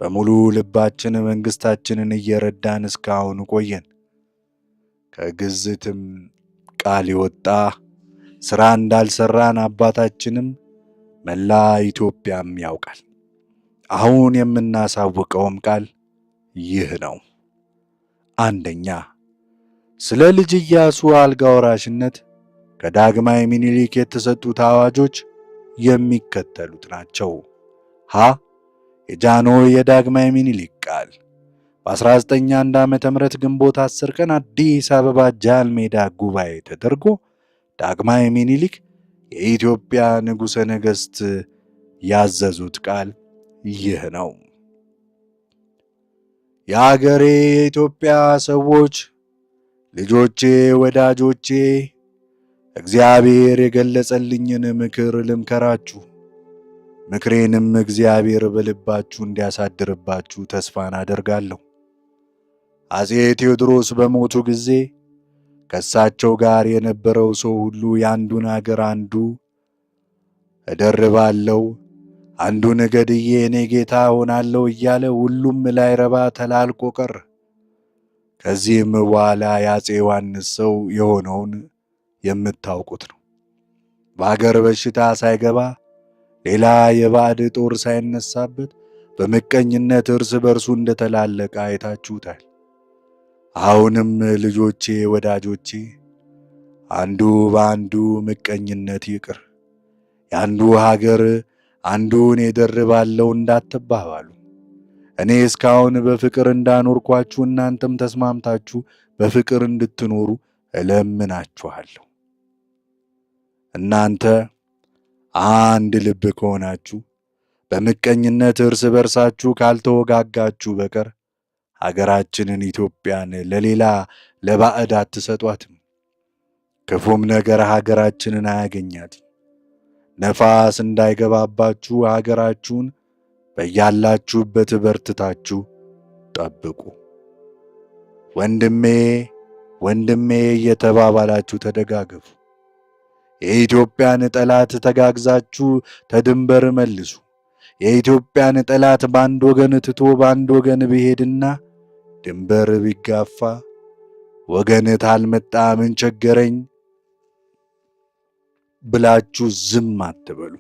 በሙሉ ልባችን መንግሥታችንን እየረዳን እስካሁን ቆየን። ከግዝትም ቃል የወጣ ሥራ እንዳልሠራን አባታችንም መላ ኢትዮጵያም ያውቃል። አሁን የምናሳውቀውም ቃል ይህ ነው። አንደኛ፣ ስለ ልጅ ኢያሱ አልጋ ወራሽነት ከዳግማዊ ሚኒሊክ የተሰጡት አዋጆች የሚከተሉት ናቸው። ሀ የጃንሆይ የዳግማዊ ሚኒሊክ ቃል በ1901 ዓ.ም ግንቦት 10 ቀን አዲስ አበባ ጃል ሜዳ ጉባኤ ተደርጎ ዳግማዊ ሚኒሊክ የኢትዮጵያ ንጉሠ ነገሥት ያዘዙት ቃል ይህ ነው። የአገሬ የኢትዮጵያ ሰዎች፣ ልጆቼ፣ ወዳጆቼ፣ እግዚአብሔር የገለጸልኝን ምክር ልምከራችሁ። ምክሬንም እግዚአብሔር በልባችሁ እንዲያሳድርባችሁ ተስፋን አደርጋለሁ። አጼ ቴዎድሮስ በሞቱ ጊዜ ከእሳቸው ጋር የነበረው ሰው ሁሉ የአንዱን አገር አንዱ እደርባለሁ፣ አንዱን ገድዬ እኔ ጌታ ሆናለሁ እያለ ሁሉም ላይረባ ተላልቆ ቀረ። ከዚህም በኋላ የአጼ ዮሐንስ ሰው የሆነውን የምታውቁት ነው። በአገር በሽታ ሳይገባ ሌላ የባዕድ ጦር ሳይነሳበት በምቀኝነት እርስ በርሱ እንደተላለቀ አይታችሁታል። አሁንም ልጆቼ፣ ወዳጆቼ፣ አንዱ በአንዱ ምቀኝነት ይቅር። የአንዱ ሀገር አንዱን እደርባለሁ እንዳትባባሉ። እኔ እስካሁን በፍቅር እንዳኖርኳችሁ እናንተም ተስማምታችሁ በፍቅር እንድትኖሩ እለምናችኋለሁ። እናንተ አንድ ልብ ከሆናችሁ በምቀኝነት እርስ በርሳችሁ ካልተወጋጋችሁ በቀር ሀገራችንን ኢትዮጵያን ለሌላ ለባዕድ አትሰጧትም። ክፉም ነገር ሀገራችንን አያገኛትም። ነፋስ እንዳይገባባችሁ ሀገራችሁን በያላችሁበት በርትታችሁ ጠብቁ። ወንድሜ ወንድሜ እየተባባላችሁ ተደጋገፉ። የኢትዮጵያን ጠላት ተጋግዛችሁ ተድንበር መልሱ። የኢትዮጵያን ጠላት በአንድ ወገን ትቶ በአንድ ወገን ቢሄድና ድንበር ቢጋፋ ወገን ታልመጣ ምን ቸገረኝ ብላችሁ ዝም አትበሉ።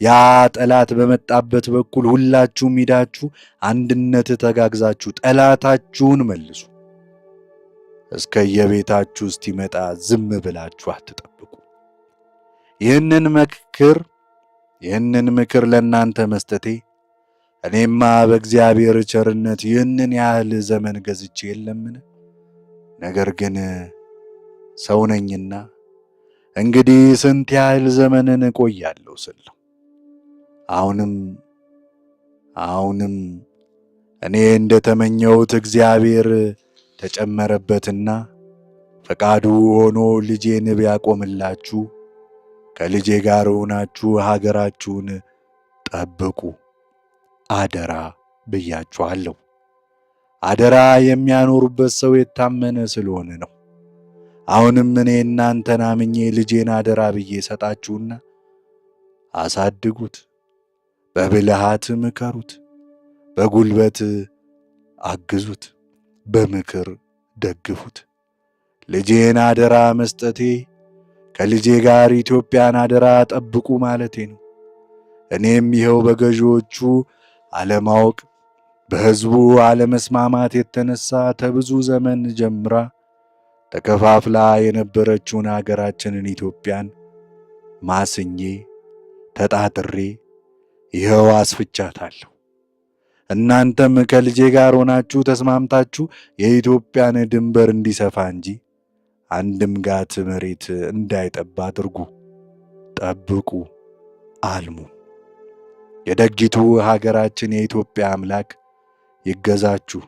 ያ ጠላት በመጣበት በኩል ሁላችሁም ሂዳችሁ አንድነት ተጋግዛችሁ ጠላታችሁን መልሱ። እስከ የቤታችሁ እስኪመጣ ዝም ብላችሁ አትጠብቁ። ይህንን ምክር ለእናንተ መስጠቴ እኔማ በእግዚአብሔር ቸርነት ይህንን ያህል ዘመን ገዝቼ የለምን? ነገር ግን ሰው ነኝና እንግዲህ ስንት ያህል ዘመንን እቆያለሁ ስል ነው። አሁንም እኔ እንደተመኘሁት እግዚአብሔር ተጨመረበትና ፈቃዱ ሆኖ ልጄን ቢያቆምላችሁ ከልጄ ጋር ሆናችሁ ሀገራችሁን ጠብቁ አደራ ብያችኋለሁ። አደራ የሚያኖሩበት ሰው የታመነ ስለሆነ ነው። አሁንም እኔ እናንተን አምኜ ልጄን አደራ ብዬ ሰጣችሁና አሳድጉት፣ በብልሃት ምከሩት፣ በጉልበት አግዙት፣ በምክር ደግፉት። ልጄን አደራ መስጠቴ ከልጄ ጋር ኢትዮጵያን አደራ ጠብቁ ማለቴ ነው። እኔም ይኸው በገዢዎቹ አለማወቅ በሕዝቡ አለመስማማት የተነሳ ከብዙ ዘመን ጀምራ ተከፋፍላ የነበረችውን አገራችንን ኢትዮጵያን ማስኜ ተጣጥሬ ይኸው አስፍቻታለሁ። እናንተም ከልጄ ጋር ሆናችሁ ተስማምታችሁ የኢትዮጵያን ድንበር እንዲሰፋ እንጂ አንድም ጋት መሬት እንዳይጠባ አድርጉ፣ ጠብቁ፣ አልሙ። የደጊቱ ሀገራችን የኢትዮጵያ አምላክ ይገዛችሁ፣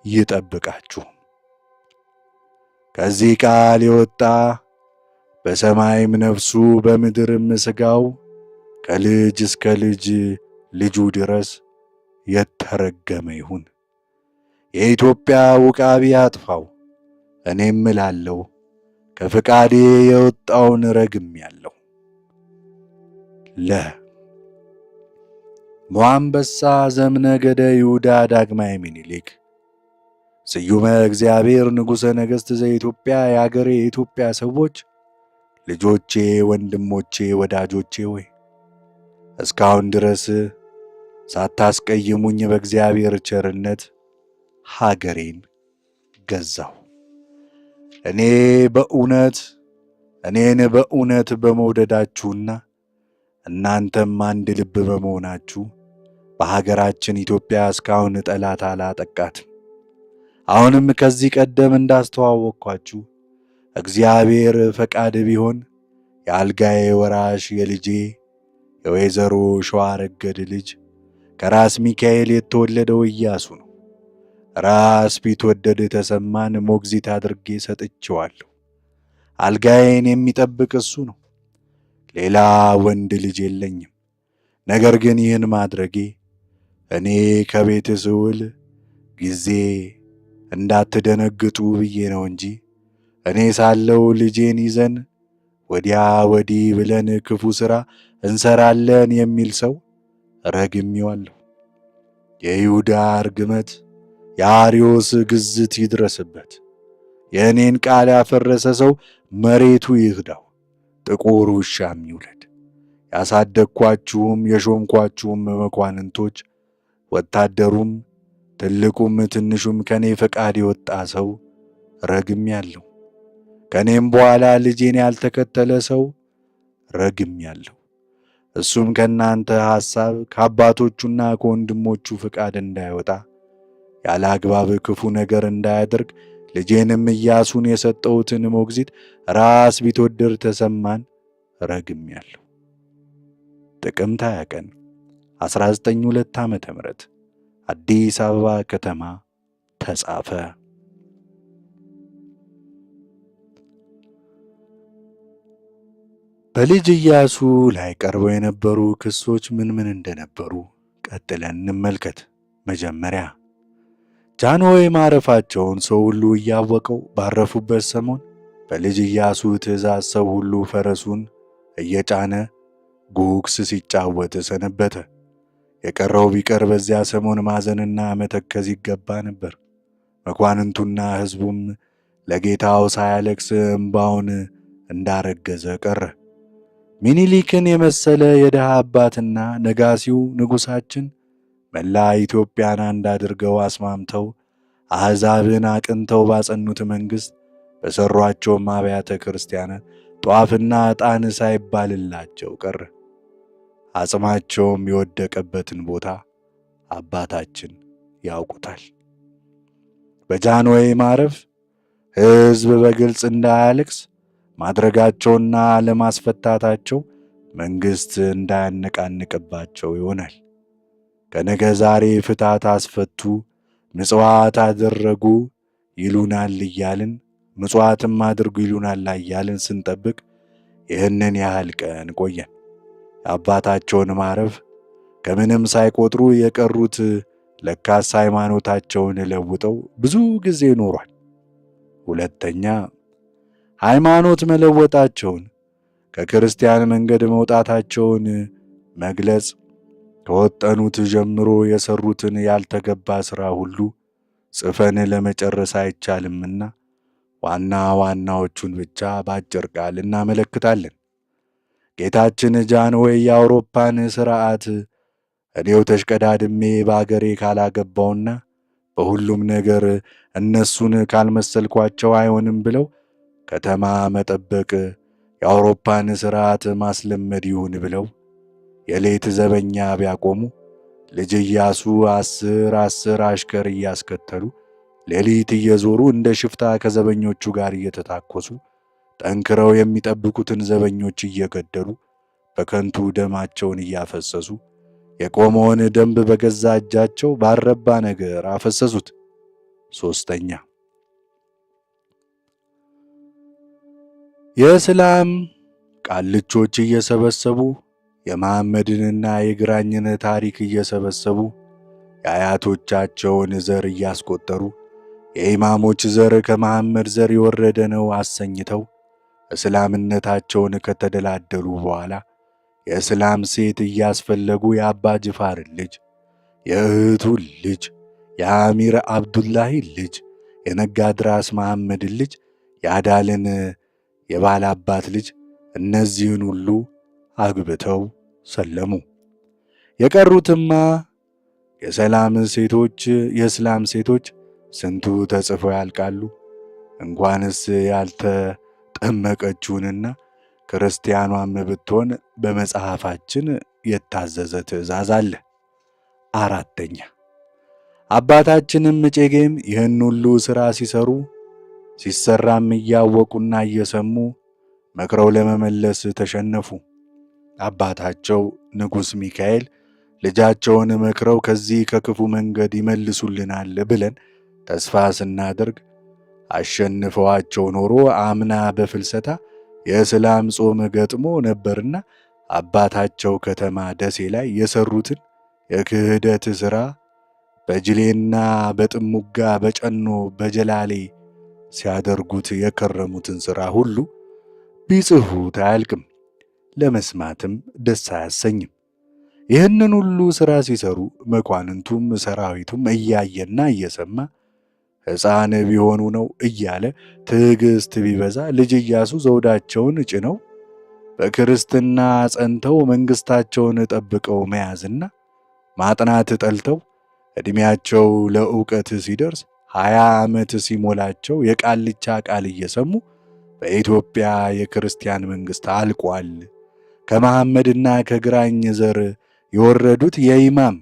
ይጠብቃችሁ። ከዚህ ቃል የወጣ በሰማይም ነፍሱ በምድርም ሥጋው ከልጅ እስከ ልጅ ልጁ ድረስ የተረገመ ይሁን። የኢትዮጵያ ውቃቢ አጥፋው። እኔም እላለሁ ከፍቃዴ የወጣውን ረግሜአለሁ። ሞአንበሳ ዘምነገደ ይሁዳ ዳግማዊ ምኒልክ ስዩመ እግዚአብሔር ንጉሠ ነገሥት ዘኢትዮጵያ። የአገሬ የኢትዮጵያ ሰዎች፣ ልጆቼ፣ ወንድሞቼ፣ ወዳጆቼ ሆይ እስካሁን ድረስ ሳታስቀይሙኝ በእግዚአብሔር ቸርነት ሀገሬን ገዛሁ። እኔን በእውነት በመውደዳችሁና እናንተም አንድ ልብ በመሆናችሁ በሀገራችን ኢትዮጵያ እስካሁን ጠላት አላጠቃትም። አሁንም ከዚህ ቀደም እንዳስተዋወቅኳችሁ እግዚአብሔር ፈቃድ ቢሆን የአልጋዬ ወራሽ የልጄ የወይዘሮ ሸዋረገድ ልጅ ከራስ ሚካኤል የተወለደው ኢያሱ ነው። ራስ ቢትወደድ ተሰማን ሞግዚት አድርጌ ሰጥቼዋለሁ። አልጋዬን የሚጠብቅ እሱ ነው። ሌላ ወንድ ልጅ የለኝም። ነገር ግን ይህን ማድረጌ እኔ ከቤት ስውል ጊዜ እንዳትደነግጡ ብዬ ነው እንጂ እኔ ሳለው ልጄን ይዘን ወዲያ ወዲህ ብለን ክፉ ሥራ እንሰራለን የሚል ሰው ረግሜዋለሁ። የይሁዳ እርግመት የአርዮስ ግዝት ይድረስበት። የእኔን ቃል ያፈረሰ ሰው መሬቱ ይህዳው፣ ጥቁር ውሻም ይውለድ። ያሳደግኳችሁም የሾምኳችሁም መኳንንቶች፣ ወታደሩም ትልቁም ትንሹም ከኔ ፈቃድ የወጣ ሰው ረግሜአለሁ። ከኔም በኋላ ልጄን ያልተከተለ ሰው ረግሜአለሁ። እሱም ከእናንተ ሐሳብ ከአባቶቹና ከወንድሞቹ ፈቃድ እንዳይወጣ ያለ አግባብ ክፉ ነገር እንዳያደርግ ልጄንም ኢያሱን የሰጠሁትን ሞግዚት ራስ ቢትወደድ ተሰማን ረግሜአለሁ። ጥቅምት 20 ቀን 1902 ዓ.ም አዲስ አበባ ከተማ ተጻፈ። በልጅ ኢያሱ ላይ ቀርበው የነበሩ ክሶች ምን እንደነበሩ ቀጥለን እንመልከት። መጀመሪያ ጃንሆይ ማረፋቸውን ሰው ሁሉ እያወቀው ባረፉበት ሰሞን በልጅ ኢያሱ ትእዛዝ ሰው ሁሉ ፈረሱን እየጫነ ጉግስ ሲጫወት ሰነበተ። የቀረው ቢቀር በዚያ ሰሞን ማዘንና መተከዝ ይገባ ነበር። መኳንንቱና ሕዝቡም ለጌታው ሳያለቅስ እምባውን እንዳረገዘ ቀረ። ሚኒሊክን የመሰለ የድሃ አባትና ነጋሲው ንጉሣችን መላ ኢትዮጵያን አንድ አድርገው አስማምተው አሕዛብን አቅንተው ባጸኑት መንግሥት በሠሯቸውም አብያተ ክርስቲያናት ጧፍና ዕጣን ሳይባልላቸው ቀረ። አጽማቸውም የወደቀበትን ቦታ አባታችን ያውቁታል። በጃንሆይ ማረፍ ሕዝብ በግልጽ እንዳያለቅስ ማድረጋቸውና ለማስፈታታቸው መንግሥት እንዳያነቃንቅባቸው ይሆናል። ከነገ ዛሬ ፍታት አስፈቱ፣ ምጽዋት አደረጉ ይሉናል እያልን ምጽዋትም አድርጉ ይሉናል እያልን ስንጠብቅ ይህንን ያህል ቀን ቆየን። የአባታቸውን ማረፍ ከምንም ሳይቆጥሩ የቀሩት ለካስ ሃይማኖታቸውን ለውጠው ብዙ ጊዜ ኖሯል። ሁለተኛ ሃይማኖት መለወጣቸውን ከክርስቲያን መንገድ መውጣታቸውን መግለጽ ከወጠኑት ጀምሮ የሰሩትን ያልተገባ ሥራ ሁሉ ጽፈን ለመጨረስ አይቻልምና ዋና ዋናዎቹን ብቻ በአጭር ቃል እናመለክታለን። ጌታችን ጃንሆይ የአውሮፓን ሥርዓት እኔው ተሽቀዳድሜ በአገሬ ካላገባውና በሁሉም ነገር እነሱን ካልመሰልኳቸው አይሆንም ብለው ከተማ መጠበቅ የአውሮፓን ሥርዓት ማስለመድ ይሁን ብለው የሌት ዘበኛ ቢያቆሙ ልጅ ኢያሱ 10 አሽከር እያስከተሉ ሌሊት እየዞሩ እንደ ሽፍታ ከዘበኞቹ ጋር እየተታኮሱ ጠንክረው የሚጠብቁትን ዘበኞች እየገደሉ በከንቱ ደማቸውን እያፈሰሱ የቆመውን ደንብ በገዛ እጃቸው ባረባ ነገር አፈሰሱት። ሦስተኛ የእስላም ቃልቾች እየሰበሰቡ የመሐመድንና የግራኝን ታሪክ እየሰበሰቡ የአያቶቻቸውን ዘር እያስቆጠሩ የኢማሞች ዘር ከመሐመድ ዘር የወረደ ነው አሰኝተው እስላምነታቸውን ከተደላደሉ በኋላ የእስላም ሴት እያስፈለጉ የአባ ጅፋርን ልጅ፣ የእህቱን ልጅ፣ የአሚር አብዱላሂ ልጅ፣ የነጋድራስ መሐመድን ልጅ፣ የአዳልን የባላባት ልጅ እነዚህን ሁሉ አግብተው ሰለሙ። የቀሩትማ የእስላም ሴቶች ስንቱ ተጽፈው ያልቃሉ። እንኳንስ ያልተጠመቀችውንና ክርስቲያኗም ብትሆን በመጽሐፋችን የታዘዘ ትእዛዝ አለ። አራተኛ አባታችንም እጨጌም ይህን ሁሉ ሥራ ሲሰራም እያወቁና እየሰሙ መክረው ለመመለስ ተሸነፉ። አባታቸው ንጉሥ ሚካኤል ልጃቸውን መክረው ከዚህ ከክፉ መንገድ ይመልሱልናል ብለን ተስፋ ስናደርግ አሸንፈዋቸው ኖሮ አምና በፍልሰታ የእስላም ጾም ገጥሞ ነበርና አባታቸው ከተማ ደሴ ላይ የሰሩትን የክህደት ሥራ በጅሌና በጥሙጋ በጨኖ በጀላሌ ሲያደርጉት የከረሙትን ሥራ ሁሉ ቢጽፉት አያልቅም፣ ለመስማትም ደስ አያሰኝም። ይህንን ሁሉ ሥራ ሲሰሩ መኳንንቱም ሰራዊቱም እያየና እየሰማ ሕፃን ቢሆኑ ነው እያለ ትዕግሥት ቢበዛ ልጅ ኢያሱ ዘውዳቸውን ጭነው በክርስትና ጸንተው መንግሥታቸውን ጠብቀው መያዝና ማጥናት ጠልተው ዕድሜያቸው ለዕውቀት ሲደርስ 20 ዓመት ሲሞላቸው የቃልቻ ቃል እየሰሙ በኢትዮጵያ የክርስቲያን መንግሥት አልቋል፣ ከመሐመድና ከግራኝ ዘር የወረዱት የኢማም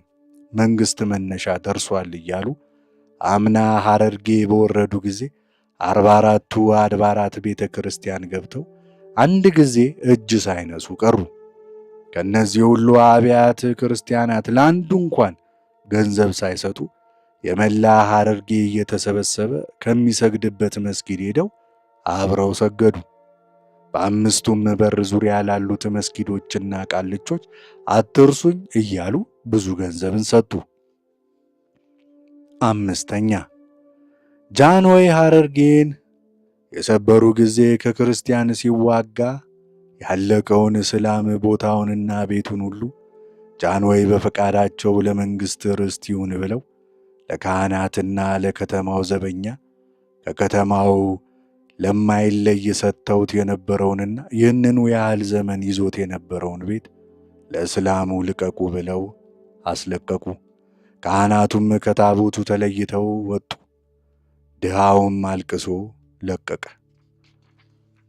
መንግሥት መነሻ ደርሷል እያሉ አምና ሐረርጌ በወረዱ ጊዜ 44ቱ አድባራት ቤተ ክርስቲያን ገብተው አንድ ጊዜ እጅ ሳይነሱ ቀሩ። ከነዚህ ሁሉ አብያተ ክርስቲያናት ለአንዱ እንኳን ገንዘብ ሳይሰጡ የመላ ሐረርጌ እየተሰበሰበ ከሚሰግድበት መስጊድ ሄደው አብረው ሰገዱ። በአምስቱም በር ዙሪያ ላሉት መስጊዶችና ቃልቾች አትርሱኝ እያሉ ብዙ ገንዘብን ሰጡ። 5ኛ ጃንሆይ ሐረርጌን የሰበሩ ጊዜ ከክርስቲያን ሲዋጋ ያለቀውን እስላም ቦታውንና ቤቱን ሁሉ ጃንሆይ በፈቃዳቸው ለመንግሥት ርስት ይሁን ብለው ለካህናትና ለከተማው ዘበኛ ከከተማው ለማይለይ ሰጥተውት የነበረውንና ይህንኑ ያህል ዘመን ይዞት የነበረውን ቤት ለእስላሙ ልቀቁ ብለው አስለቀቁ። ካህናቱም ከታቦቱ ተለይተው ወጡ። ድሃውም አልቅሶ ለቀቀ።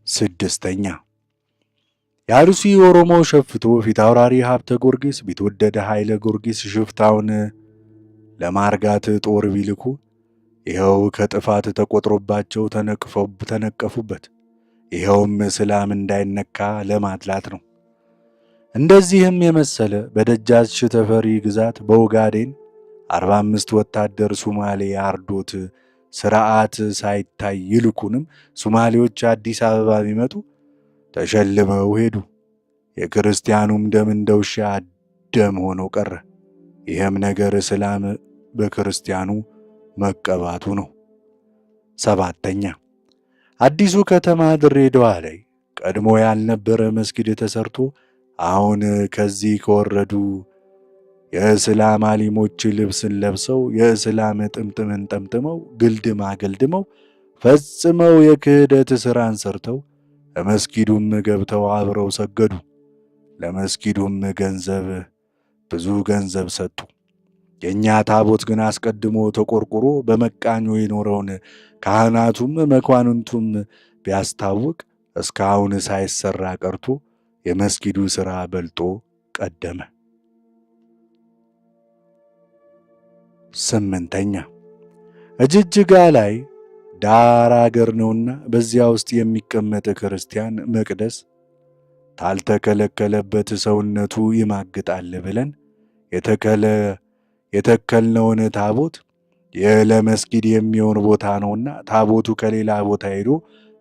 6ኛ የአርሲ ኦሮሞ ሸፍቶ ፊታውራሪ ሀብተ ጊዮርጊስ ቢትወደድ ኃይለ ጊዮርጊስ ሽፍታውን ለማርጋት ጦር ቢልኩ ይኸው ከጥፋት ተቆጥሮባቸው ተነቀፉበት። ይኸውም እስላም እንዳይነካ ለማድላት ነው። እንደዚህም የመሰለ በደጃች ተፈሪ ግዛት በኦጋዴን 45 ወታደር ሱማሌ አርዶት ሥርዓት ሳይታይ ይልኩንም ሱማሌዎች አዲስ አበባ ቢመጡ ተሸልመው ሄዱ። የክርስቲያኑም ደም እንደ ውሻ ደም ሆኖ ቀረ። ይህም ነገር እስላም በክርስቲያኑ መቀባቱ ነው። 7ኛ አዲሱ ከተማ ድሬዳዋ ላይ ቀድሞ ያልነበረ መስጊድ ተሰርቶ አሁን ከዚህ ከወረዱ የእስላም አሊሞች ልብስን ለብሰው የእስላም ጥምጥምን ጠምጥመው ግልድም አገልድመው ፈጽመው የክህደት ሥራን ሰርተው ለመስጊዱም ገብተው አብረው ሰገዱ። ለመስጊዱም ብዙ ገንዘብ ሰጡ። የእኛ ታቦት ግን አስቀድሞ ተቆርቁሮ በመቃኞ የኖረውን ካህናቱም መኳንንቱም ቢያስታውቅ እስካሁን ሳይሰራ ቀርቶ የመስጊዱ ሥራ በልጦ ቀደመ። 8ኛ እጅጅጋ ላይ ዳር አገር ነውና በዚያ ውስጥ የሚቀመጥ ክርስቲያን መቅደስ ታልተከለከለበት ሰውነቱ ይማግጣል ብለን የተከልነውን ታቦት ለመስጊድ የሚሆን ቦታ ነውና ታቦቱ ከሌላ ቦታ ሄዶ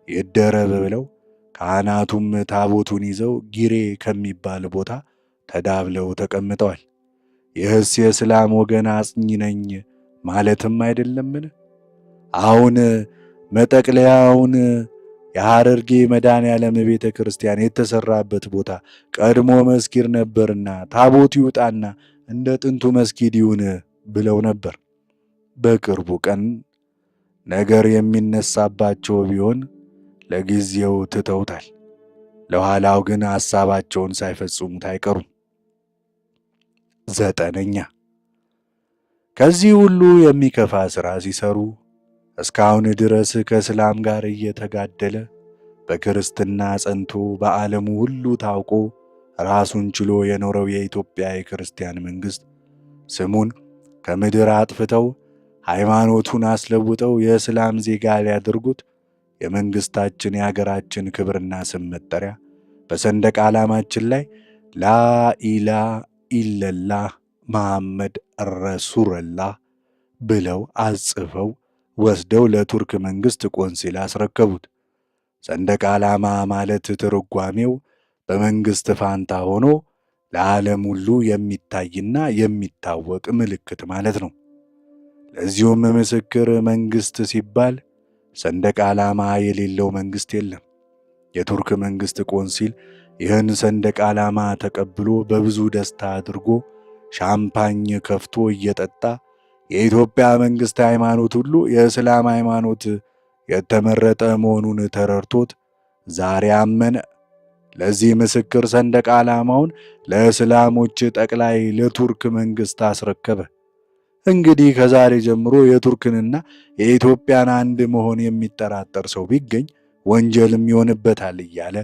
ይደረብ ብለው ካህናቱም ታቦቱን ይዘው ጊሬ ከሚባል ቦታ ተዳብለው ተቀምጠዋል። ይህስ የእስላም ወገን አጽኚ ነኝ ማለትም አይደለምን? አሁን መጠቅለያውን የሐረርጌ መድኃኔዓለም ቤተ ክርስቲያን የተሰራበት ቦታ ቀድሞ መስጊድ ነበርና ታቦቱ ይውጣና እንደ ጥንቱ መስጊድ ይሁን ብለው ነበር። በቅርቡ ቀን ነገር የሚነሳባቸው ቢሆን ለጊዜው ትተውታል። ለኋላው ግን ሐሳባቸውን ሳይፈጽሙት አይቀሩም። 9ኛ ከዚህ ሁሉ የሚከፋ ሥራ ሲሰሩ እስካሁን ድረስ ከእስላም ጋር እየተጋደለ በክርስትና ጸንቶ በዓለሙ ሁሉ ታውቆ ራሱን ችሎ የኖረው የኢትዮጵያ የክርስቲያን መንግሥት ስሙን ከምድር አጥፍተው ሃይማኖቱን አስለውጠው የእስላም ዜጋ ሊያደርጉት የመንግሥታችን የአገራችን ክብርና ስም መጠሪያ በሰንደቅ ዓላማችን ላይ ላኢላሃ ኢለላህ መሐመድ ረሱልላህ ብለው አጽፈው ወስደው ለቱርክ መንግሥት ቆንሲል አስረከቡት። ሰንደቅ ዓላማ ማለት ትርጓሜው በመንግሥት ፋንታ ሆኖ ለዓለም ሁሉ የሚታይና የሚታወቅ ምልክት ማለት ነው። ለዚሁም ምስክር መንግሥት ሲባል ሰንደቅ ዓላማ የሌለው መንግሥት የለም። የቱርክ መንግሥት ቆንሲል ይህን ሰንደቅ ዓላማ ተቀብሎ በብዙ ደስታ አድርጎ ሻምፓኝ ከፍቶ እየጠጣ የኢትዮጵያ መንግሥት ሃይማኖት ሁሉ የእስላም ሃይማኖት የተመረጠ መሆኑን ተረድቶት ዛሬ አመነ። ለዚህ ምስክር ሰንደቅ ዓላማውን ለእስላሞች ጠቅላይ ለቱርክ መንግሥት አስረከበ። እንግዲህ ከዛሬ ጀምሮ የቱርክንና የኢትዮጵያን አንድ መሆን የሚጠራጠር ሰው ቢገኝ ወንጀልም ይሆንበታል እያለ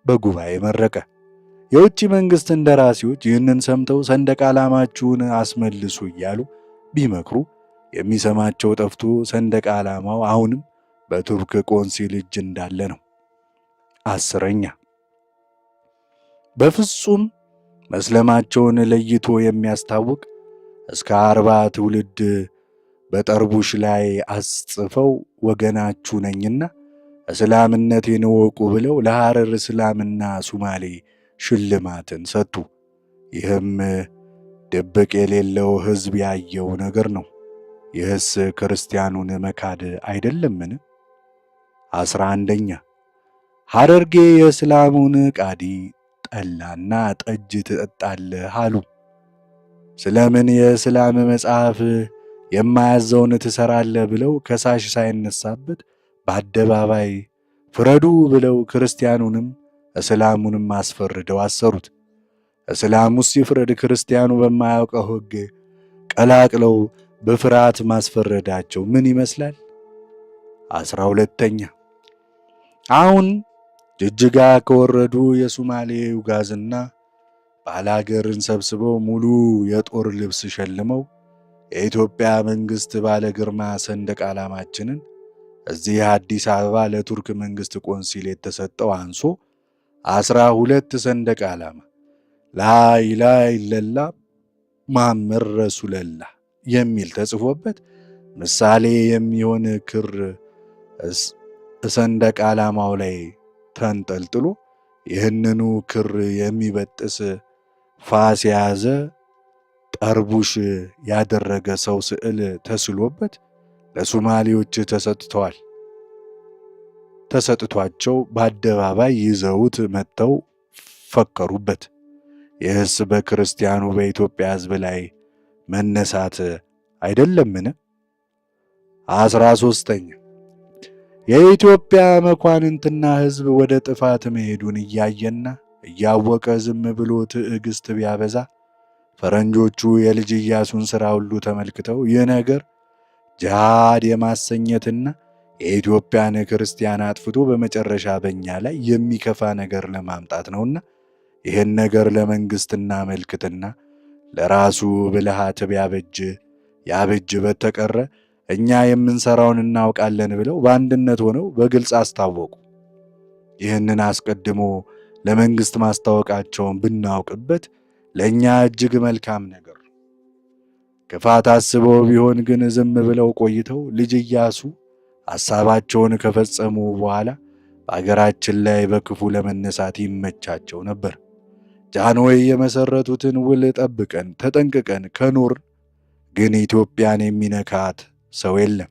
በጉባኤ መረቀ። የውጭ መንግሥት እንደራሴዎች ይህንን ሰምተው ሰንደቅ ዓላማችሁን አስመልሱ እያሉ ቢመክሩ የሚሰማቸው ጠፍቶ ሰንደቅ ዓላማው አሁንም በቱርክ ቆንሲል እጅ እንዳለ ነው። 10ኛ በፍጹም መስለማቸውን ለይቶ የሚያስታውቅ እስከ 40 ትውልድ በጠርቡሽ ላይ አስጽፈው ወገናችሁ ነኝና እስላምነቴን እወቁ ብለው ለሐረር እስላምና ሱማሌ ሽልማትን ሰጡ። ይህም ድብቅ የሌለው ሕዝብ ያየው ነገር ነው። ይህስ ክርስቲያኑን መካድ አይደለምን? 11ኛ ሐረርጌ የእስላሙን ቃዲ ጠላና ጠጅ ትጠጣለህ አሉ። ስለምን የእስላም መጽሐፍ የማያዘውን ትሠራለህ ብለው ከሳሽ ሳይነሳበት በአደባባይ ፍረዱ ብለው ክርስቲያኑንም እስላሙንም አስፈርደው አሰሩት። እስላሙስ ሲፍረድ ክርስቲያኑ በማያውቀው ሕግ ቀላቅለው በፍርሃት ማስፈረዳቸው ምን ይመስላል? 12ኛ አሁን ጅጅጋ ከወረዱ የሱማሌ ኡጋዝና ባላገርን ሰብስበው ሙሉ የጦር ልብስ ሸልመው የኢትዮጵያ መንግሥት ባለ ግርማ ሰንደቅ ዓላማችንን እዚህ አዲስ አበባ ለቱርክ መንግሥት ቆንሲል የተሰጠው አንሶ 12 ሰንደቅ ዓላማ ላኢላሃ ኢለላህ ሙሐመድ ረሱለላህ የሚል ተጽፎበት ምሳሌ የሚሆን ክር ሰንደቅ ዓላማው ላይ ተንጠልጥሎ ይህንኑ ክር የሚበጥስ ፋስ የያዘ ጠርቡሽ ያደረገ ሰው ስዕል ተስሎበት ለሶማሌዎች ተሰጥቷቸው በአደባባይ ይዘውት መጥተው ፈከሩበት። ይህስ በክርስቲያኑ በኢትዮጵያ ሕዝብ ላይ መነሳት አይደለምን? 13ኛ የኢትዮጵያ መኳንንትና ሕዝብ ወደ ጥፋት መሄዱን እያየና እያወቀ ዝም ብሎ ትዕግስት ቢያበዛ ፈረንጆቹ የልጅ ኢያሱን ሥራ ሁሉ ተመልክተው ይህ ነገር ጅሃድ የማሰኘትና የኢትዮጵያን ክርስቲያን አጥፍቶ በመጨረሻ በእኛ ላይ የሚከፋ ነገር ለማምጣት ነውና ይህን ነገር ለመንግሥትና መልክትና ለራሱ ብልሃት ያበጅ በተቀረ እኛ የምንሠራውን እናውቃለን ብለው በአንድነት ሆነው በግልጽ አስታወቁ። ይህንን አስቀድሞ ለመንግሥት ማስታወቃቸውን ብናውቅበት ለእኛ እጅግ መልካም ነገር። ክፋት አስበው ቢሆን ግን ዝም ብለው ቆይተው ልጅ ኢያሱ ሐሳባቸውን ከፈጸሙ በኋላ በአገራችን ላይ በክፉ ለመነሳት ይመቻቸው ነበር። ጃንሆይ የመሠረቱትን ውል ጠብቀን ተጠንቅቀን ከኖር ግን ኢትዮጵያን የሚነካት ሰው የለም።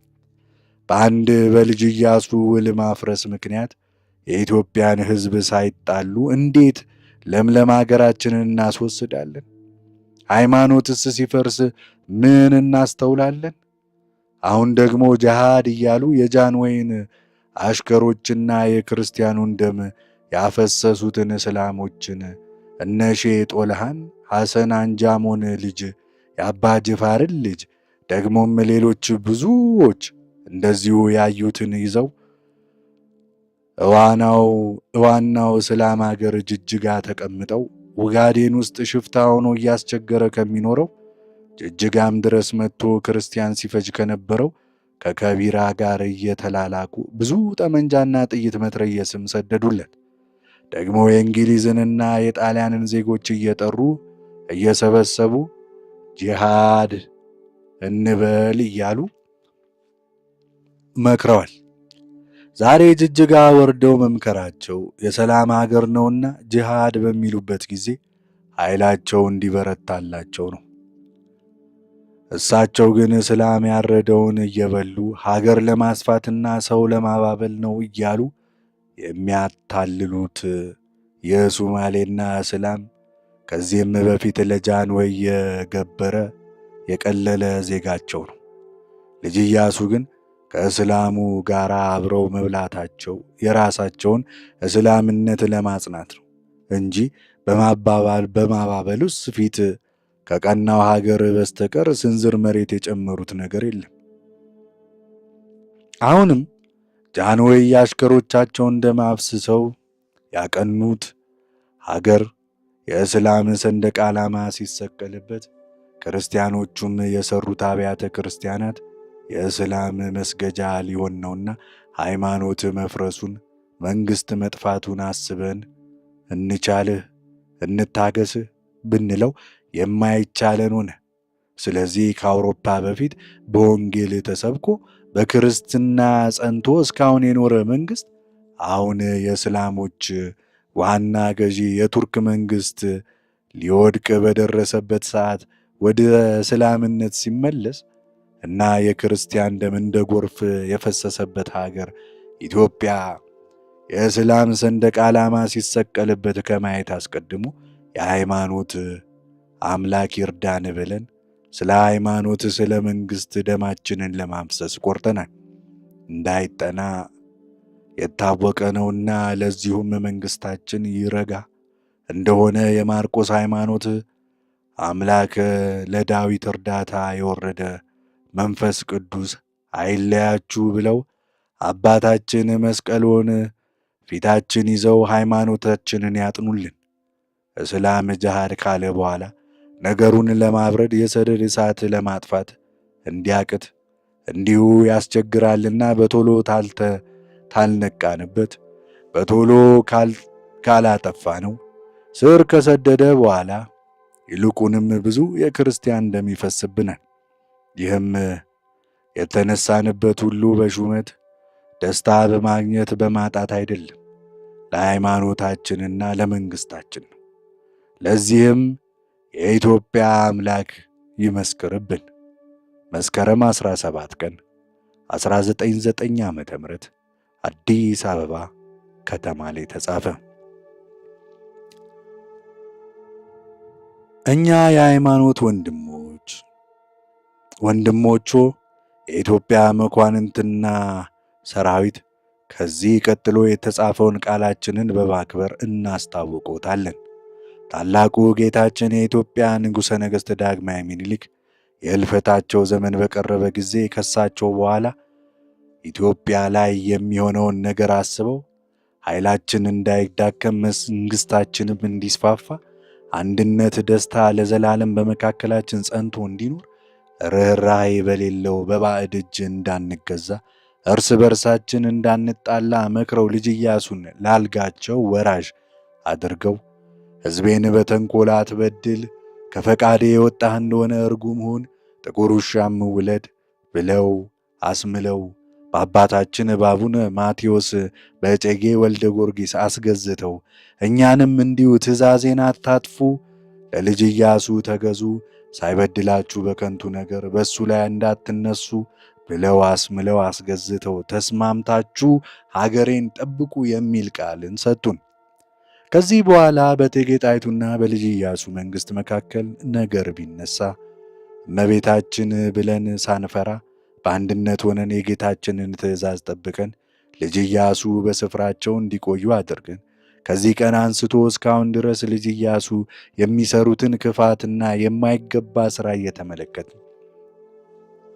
በአንድ በልጅ ኢያሱ ውል ማፍረስ ምክንያት የኢትዮጵያን ሕዝብ ሳይጣሉ እንዴት ለምለም አገራችንን እናስወስዳለን? ሃይማኖትስ ሲፈርስ ምን እናስተውላለን? አሁን ደግሞ ጅሃድ እያሉ የጃንሆይን አሽከሮችና የክርስቲያኑን ደም ያፈሰሱትን እስላሞችን እነ ሼህ ጦልሃን ሐሰን አንጃሞን ልጅ የአባ ጅፋርን ልጅ ደግሞም ሌሎች ብዙዎች እንደዚሁ ያዩትን ይዘው እዋናው እስላም አገር ጅጅጋ ተቀምጠው ኡጋዴን ውስጥ ሽፍታ ሆኖ እያስቸገረ ከሚኖረው ጅጅጋም ድረስ መጥቶ ክርስቲያን ሲፈጅ ከነበረው ከከቢራ ጋር እየተላላኩ ብዙ ጠመንጃና ጥይት መትረየስም ሰደዱለት። ደግሞ የእንግሊዝንና የጣሊያንን ዜጎች እየጠሩ እየሰበሰቡ ጂሃድ እንበል እያሉ መክረዋል። ዛሬ ጅጅጋ ወርደው መምከራቸው የሰላም አገር ነውና ጂሃድ በሚሉበት ጊዜ ኃይላቸው እንዲበረታላቸው ነው። እሳቸው ግን እስላም ያረደውን እየበሉ ሀገር ለማስፋትና ሰው ለማባበል ነው እያሉ የሚያታልሉት የሱማሌና እስላም ከዚህም በፊት ለጃንሆይ የገበረ የቀለለ ዜጋቸው ነው። ልጅ ኢያሱ ግን ከእስላሙ ጋር አብረው መብላታቸው የራሳቸውን እስላምነት ለማጽናት ነው እንጂ በማባበሉስ ፊት ከቀናው ሀገር በስተቀር ስንዝር መሬት የጨመሩት ነገር የለም። አሁንም ጃንሆይ የአሽከሮቻቸውን ደም አፍስሰው ያቀኑት ሀገር የእስላም ሰንደቅ ዓላማ ሲሰቀልበት ክርስቲያኖቹም የሰሩት አብያተ ክርስቲያናት የእስላም መስገጃ ሊሆን ነውና ሃይማኖት መፍረሱን መንግሥት መጥፋቱን አስበን እንቻልህ እንታገስህ ብንለው የማይቻለን ሆነ። ስለዚህ ከአውሮፓ በፊት በወንጌል ተሰብኮ በክርስትና ጸንቶ እስካሁን የኖረ መንግሥት አሁን የእስላሞች ዋና ገዢ የቱርክ መንግሥት ሊወድቅ በደረሰበት ሰዓት ወደ እስላምነት ሲመለስ እና የክርስቲያን ደም እንደ ጎርፍ የፈሰሰበት ሀገር ኢትዮጵያ የእስላም ሰንደቅ ዓላማ ሲሰቀልበት ከማየት አስቀድሞ የሃይማኖት አምላክ ይርዳን ብለን ስለ ሃይማኖት፣ ስለ መንግሥት ደማችንን ለማፍሰስ ቆርጠናል። እንዳይጠና የታወቀ ነውና ለዚሁም መንግሥታችን ይረጋ እንደሆነ የማርቆስ ሃይማኖት አምላክ ለዳዊት እርዳታ የወረደ መንፈስ ቅዱስ አይለያችሁ ብለው አባታችን መስቀሉን ፊታችን ይዘው ሃይማኖታችንን ያጥኑልን። እስላም ጅሃድ ካለ በኋላ ነገሩን ለማብረድ የሰደድ እሳት ለማጥፋት እንዲያቅት እንዲሁ ያስቸግራልና በቶሎ ታልነቃንበት በቶሎ ካላጠፋ ነው ስር ከሰደደ በኋላ ይልቁንም ብዙ የክርስቲያን ደም ይፈስብናል። ይህም የተነሳንበት ሁሉ በሹመት ደስታ በማግኘት በማጣት አይደለም፣ ለሃይማኖታችንና ለመንግሥታችን ነው። ለዚህም የኢትዮጵያ አምላክ ይመስክርብን። መስከረም 17 ቀን 1909 ዓ.ም አዲስ አበባ ከተማ ላይ ተጻፈ። እኛ የሃይማኖት ወንድሞቹ የኢትዮጵያ መኳንንትና ሰራዊት ከዚህ ቀጥሎ የተጻፈውን ቃላችንን በማክበር እናስታውቆታለን። ታላቁ ጌታችን የኢትዮጵያ ንጉሠ ነገሥት ዳግማዊ ምኒልክ የሕልፈታቸው ዘመን በቀረበ ጊዜ ከሳቸው በኋላ ኢትዮጵያ ላይ የሚሆነውን ነገር አስበው ኃይላችን እንዳይዳከም መንግሥታችንም እንዲስፋፋ አንድነት፣ ደስታ ለዘላለም በመካከላችን ጸንቶ እንዲኖር ርኅራኄ በሌለው በባዕድ እጅ እንዳንገዛ እርስ በርሳችን እንዳንጣላ መክረው ልጅ ኢያሱን ላልጋቸው ወራሽ አድርገው ሕዝቤን በተንኰል አትበድል፣ ከፈቃዴ የወጣህ እንደሆነ እርጉም ሁን፣ ጥቁር ውሻም ውለድ ብለው አስምለው በአባታችን በአቡነ ማቴዎስ በእጨጌ ወልደ ጊዮርጊስ አስገዝተው እኛንም እንዲሁ ትእዛዜን አታጥፉ፣ ለልጅ ኢያሱ ተገዙ፣ ሳይበድላችሁ በከንቱ ነገር በእሱ ላይ እንዳትነሱ ብለው አስምለው አስገዝተው ተስማምታችሁ ሀገሬን ጠብቁ የሚል ቃልን ሰጡን። ከዚህ በኋላ በእቴጌ ጣይቱና በልጅ ኢያሱ መንግሥት መካከል ነገር ቢነሳ እመቤታችን ብለን ሳንፈራ በአንድነት ሆነን የጌታችንን ትእዛዝ ጠብቀን ልጅ ኢያሱ በስፍራቸው እንዲቆዩ አድርገን ከዚህ ቀን አንስቶ እስካሁን ድረስ ልጅ ኢያሱ የሚሰሩትን ክፋትና የማይገባ ሥራ እየተመለከትን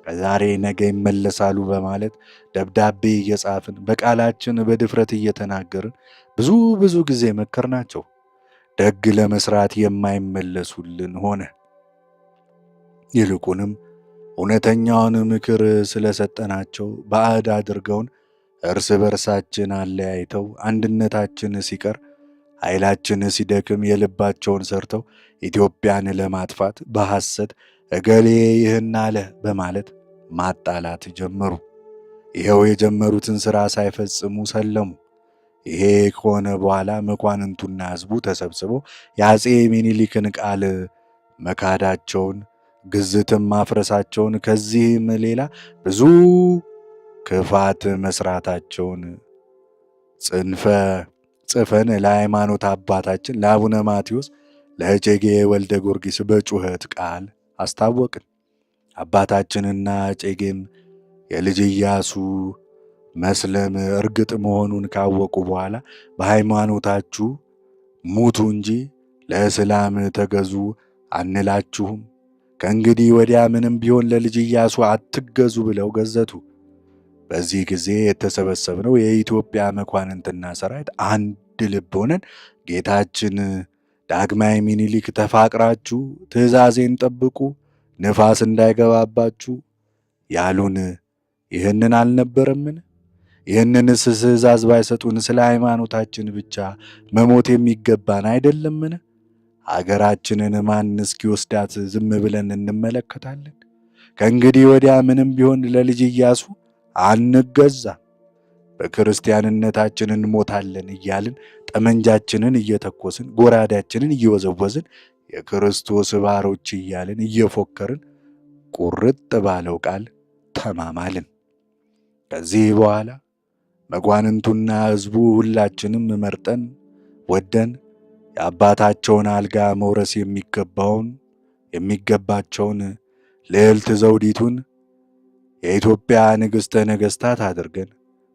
ከዛሬ ነገ ይመለሳሉ በማለት ደብዳቤ እየጻፍን በቃላችን በድፍረት እየተናገርን ብዙ ጊዜ መከርናቸው። ደግ ለመስራት የማይመለሱልን ሆነ። ይልቁንም እውነተኛውን ምክር ስለሰጠናቸው ባዕድ አድርገውን እርስ በርሳችን አለያይተው አንድነታችን ሲቀር ኃይላችን ሲደክም የልባቸውን ሰርተው ኢትዮጵያን ለማጥፋት በሐሰት እገሌ ይህን አለ በማለት ማጣላት ጀመሩ። ይኸው የጀመሩትን ሥራ ሳይፈጽሙ ሰለሙ። ይሄ ከሆነ በኋላ መኳንንቱና ሕዝቡ ተሰብስበው የአፄ ምኒልክን ቃል መካዳቸውን ግዝትም ማፍረሳቸውን ከዚህም ሌላ ብዙ ክፋት መስራታቸውን ጽፈን ለሃይማኖት አባታችን ለአቡነ ማቴዎስ ለእጨጌ ወልደ ጊዮርጊስ በጩኸት ቃል አስታወቅን። አባታችንና እጨጌም የልጅ ኢያሱ መስለም እርግጥ መሆኑን ካወቁ በኋላ በሃይማኖታችሁ ሙቱ እንጂ ለእስላም ተገዙ አንላችሁም፣ ከእንግዲህ ወዲያ ምንም ቢሆን ለልጅ ኢያሱ አትገዙ ብለው ገዘቱ። በዚህ ጊዜ የተሰበሰብነው የኢትዮጵያ መኳንንትና ሰራዊት አንድ ልብ ሆነን ጌታችን ዳግማዊ ምኒልክ ተፋቅራችሁ ትእዛዜን ጠብቁ፣ ንፋስ እንዳይገባባችሁ ያሉን ይህንን አልነበረምን? ይህንንስ ትእዛዝ ባይሰጡን ስለ ሃይማኖታችን ብቻ መሞት የሚገባን አይደለምን? አገራችንን ማን እስኪወስዳት ዝም ብለን እንመለከታለን? ከእንግዲህ ወዲያ ምንም ቢሆን ለልጅ ኢያሱ አንገዛም፣ በክርስቲያንነታችን እንሞታለን እያልን ጠመንጃችንን እየተኮስን ጎራዳችንን እየወዘወዝን የክርስቶስ ባሮች እያልን እየፎከርን ቁርጥ ባለው ቃል ተማማልን። ከዚህ በኋላ መኳንንቱና ሕዝቡ ሁላችንም መርጠን ወደን የአባታቸውን አልጋ መውረስ የሚገባቸውን ልዕልት ዘውዲቱን የኢትዮጵያ ንግሥተ ነገሥታት አድርገን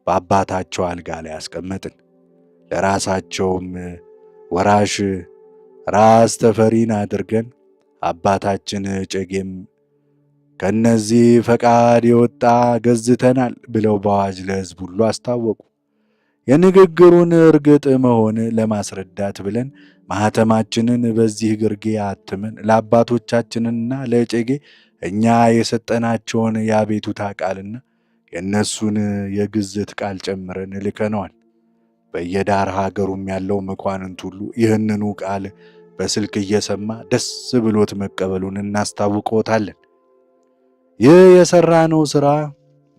በአባታቸው አልጋ ላይ አስቀመጥን። ለራሳቸውም ወራሽ ራስ ተፈሪን አድርገን አባታችን እጨጌም ከነዚህ ፈቃድ የወጣ ገዝተናል ብለው በአዋጅ ለሕዝብ ሁሉ አስታወቁ። የንግግሩን እርግጥ መሆን ለማስረዳት ብለን ማኅተማችንን በዚህ ግርጌ አትመን ለአባቶቻችንና ለእጨጌ እኛ የሰጠናቸውን የአቤቱታ ቃልና የእነሱን የግዝት ቃል ጨምረን ልከነዋል። በየዳር ሀገሩም ያለው መኳንንት ሁሉ ይህንኑ ቃል በስልክ እየሰማ ደስ ብሎት መቀበሉን እናስታውቀዎታለን። ይህ የሠራነው ሥራ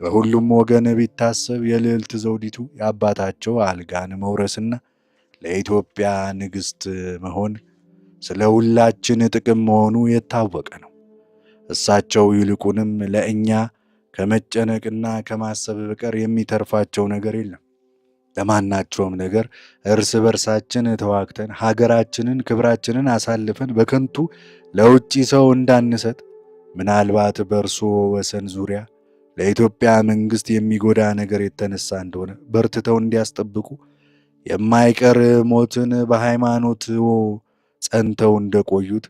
በሁሉም ወገን ቢታሰብ የልዕልት ዘውዲቱ የአባታቸው አልጋን መውረስና ለኢትዮጵያ ንግሥት መሆን ስለ ሁላችን ጥቅም መሆኑ የታወቀ ነው። እሳቸው ይልቁንም ለእኛ ከመጨነቅና ከማሰብ በቀር የሚተርፋቸው ነገር የለም። ለማናቸውም ነገር እርስ በርሳችን ተዋግተን ሀገራችንን፣ ክብራችንን አሳልፈን በከንቱ ለውጭ ሰው እንዳንሰጥ ምናልባት በእርሶ ወሰን ዙሪያ ለኢትዮጵያ መንግሥት የሚጎዳ ነገር የተነሳ እንደሆነ በርትተው እንዲያስጠብቁ የማይቀር ሞትን በሃይማኖት ጸንተው እንደቆዩት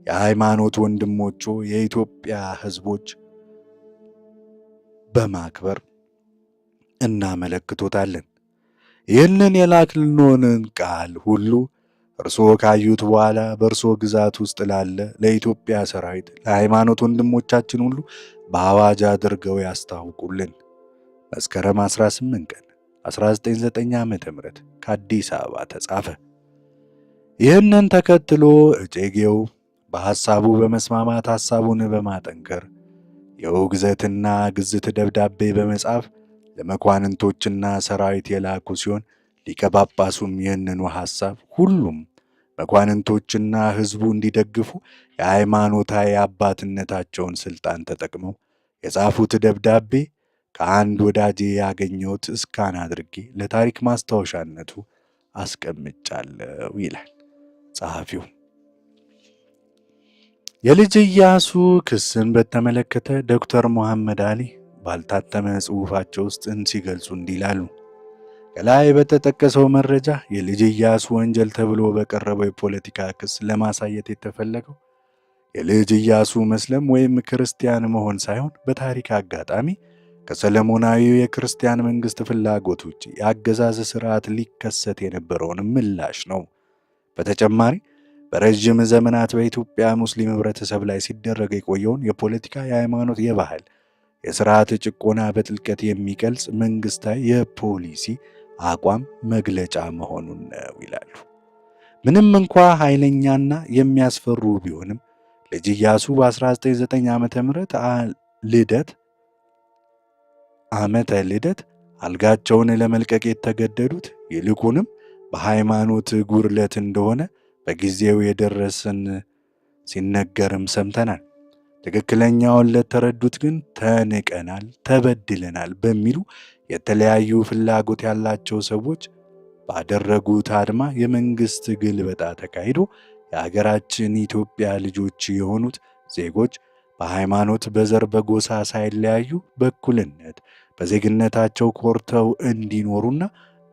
የሃይማኖት ወንድሞቹ የኢትዮጵያ ሕዝቦች በማክበር እናመለክቶታለን። ይህንን የላክልኖንን ቃል ሁሉ እርስዎ ካዩት በኋላ በእርሶ ግዛት ውስጥ ላለ ለኢትዮጵያ ሰራዊት፣ ለሃይማኖት ወንድሞቻችን ሁሉ በአዋጅ አድርገው ያስታውቁልን። መስከረም 18 ቀን 1909 ዓ.ም ከአዲስ አበባ ተጻፈ። ይህንን ተከትሎ እጨጌው በሐሳቡ በመስማማት ሐሳቡን በማጠንከር የውግዘትና ግዝት ደብዳቤ በመጻፍ ለመኳንንቶችና ሰራዊት የላኩ ሲሆን ሊቀ ጳጳሱም ይህንኑ ሐሳብ ሁሉም መኳንንቶችና ሕዝቡ እንዲደግፉ የሃይማኖታዊ አባትነታቸውን ሥልጣን ተጠቅመው የጻፉት ደብዳቤ ከአንድ ወዳጄ ያገኘሁት እስካን አድርጌ ለታሪክ ማስታወሻነቱ አስቀምጫለሁ ይላል ጸሐፊው። የልጅ ኢያሱ ክስን በተመለከተ ዶክተር መሐመድ አሊ ባልታተመ ጽሑፋቸው ውስጥ ሲገልጹ እንዲህ ይላሉ። ከላይ በተጠቀሰው መረጃ የልጅ ኢያሱ ወንጀል ተብሎ በቀረበው የፖለቲካ ክስ ለማሳየት የተፈለገው የልጅ ኢያሱ መስለም ወይም ክርስቲያን መሆን ሳይሆን በታሪክ አጋጣሚ ከሰለሞናዊው የክርስቲያን መንግሥት ፍላጎት ውጭ የአገዛዝ ሥርዓት ሊከሰት የነበረውን ምላሽ ነው። በተጨማሪ በረዥም ዘመናት በኢትዮጵያ ሙስሊም ህብረተሰብ ላይ ሲደረግ የቆየውን የፖለቲካ፣ የሃይማኖት፣ የባህል፣ የሥርዓት ጭቆና በጥልቀት የሚገልጽ መንግሥታዊ የፖሊሲ አቋም መግለጫ መሆኑን ነው ይላሉ። ምንም እንኳ ኃይለኛና የሚያስፈሩ ቢሆንም ልጅ ኢያሱ በ1909 ዓመተ ልደት አልጋቸውን ለመልቀቅ የተገደዱት ይልቁንም በሃይማኖት ጉድለት እንደሆነ በጊዜው የደረሰን ሲነገርም ሰምተናል። ትክክለኛውን ለተረዱት ግን ተንቀናል፣ ተበድለናል በሚሉ የተለያዩ ፍላጎት ያላቸው ሰዎች ባደረጉት አድማ የመንግሥት ግልበጣ ተካሂዶ የሀገራችን ኢትዮጵያ ልጆች የሆኑት ዜጎች በሃይማኖት፣ በዘር፣ በጎሳ ሳይለያዩ በእኩልነት በዜግነታቸው ኮርተው እንዲኖሩና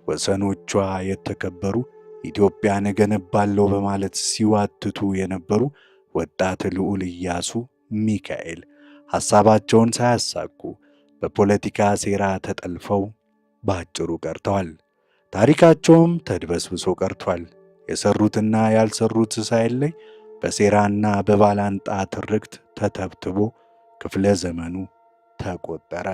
ወሰኖቿ የተከበሩ ኢትዮጵያን እገነባለሁ በማለት ሲዋትቱ የነበሩ ወጣት ልዑል ኢያሱ ሚካኤል ሐሳባቸውን ሳያሳኩ በፖለቲካ ሴራ ተጠልፈው ባጭሩ ቀርተዋል። ታሪካቸውም ተድበስብሶ ቀርቷል። የሰሩትና ያልሰሩት ሳይለይ በሴራና በባላንጣ ትርክት ተተብትቦ ክፍለ ዘመኑ ተቆጠረ።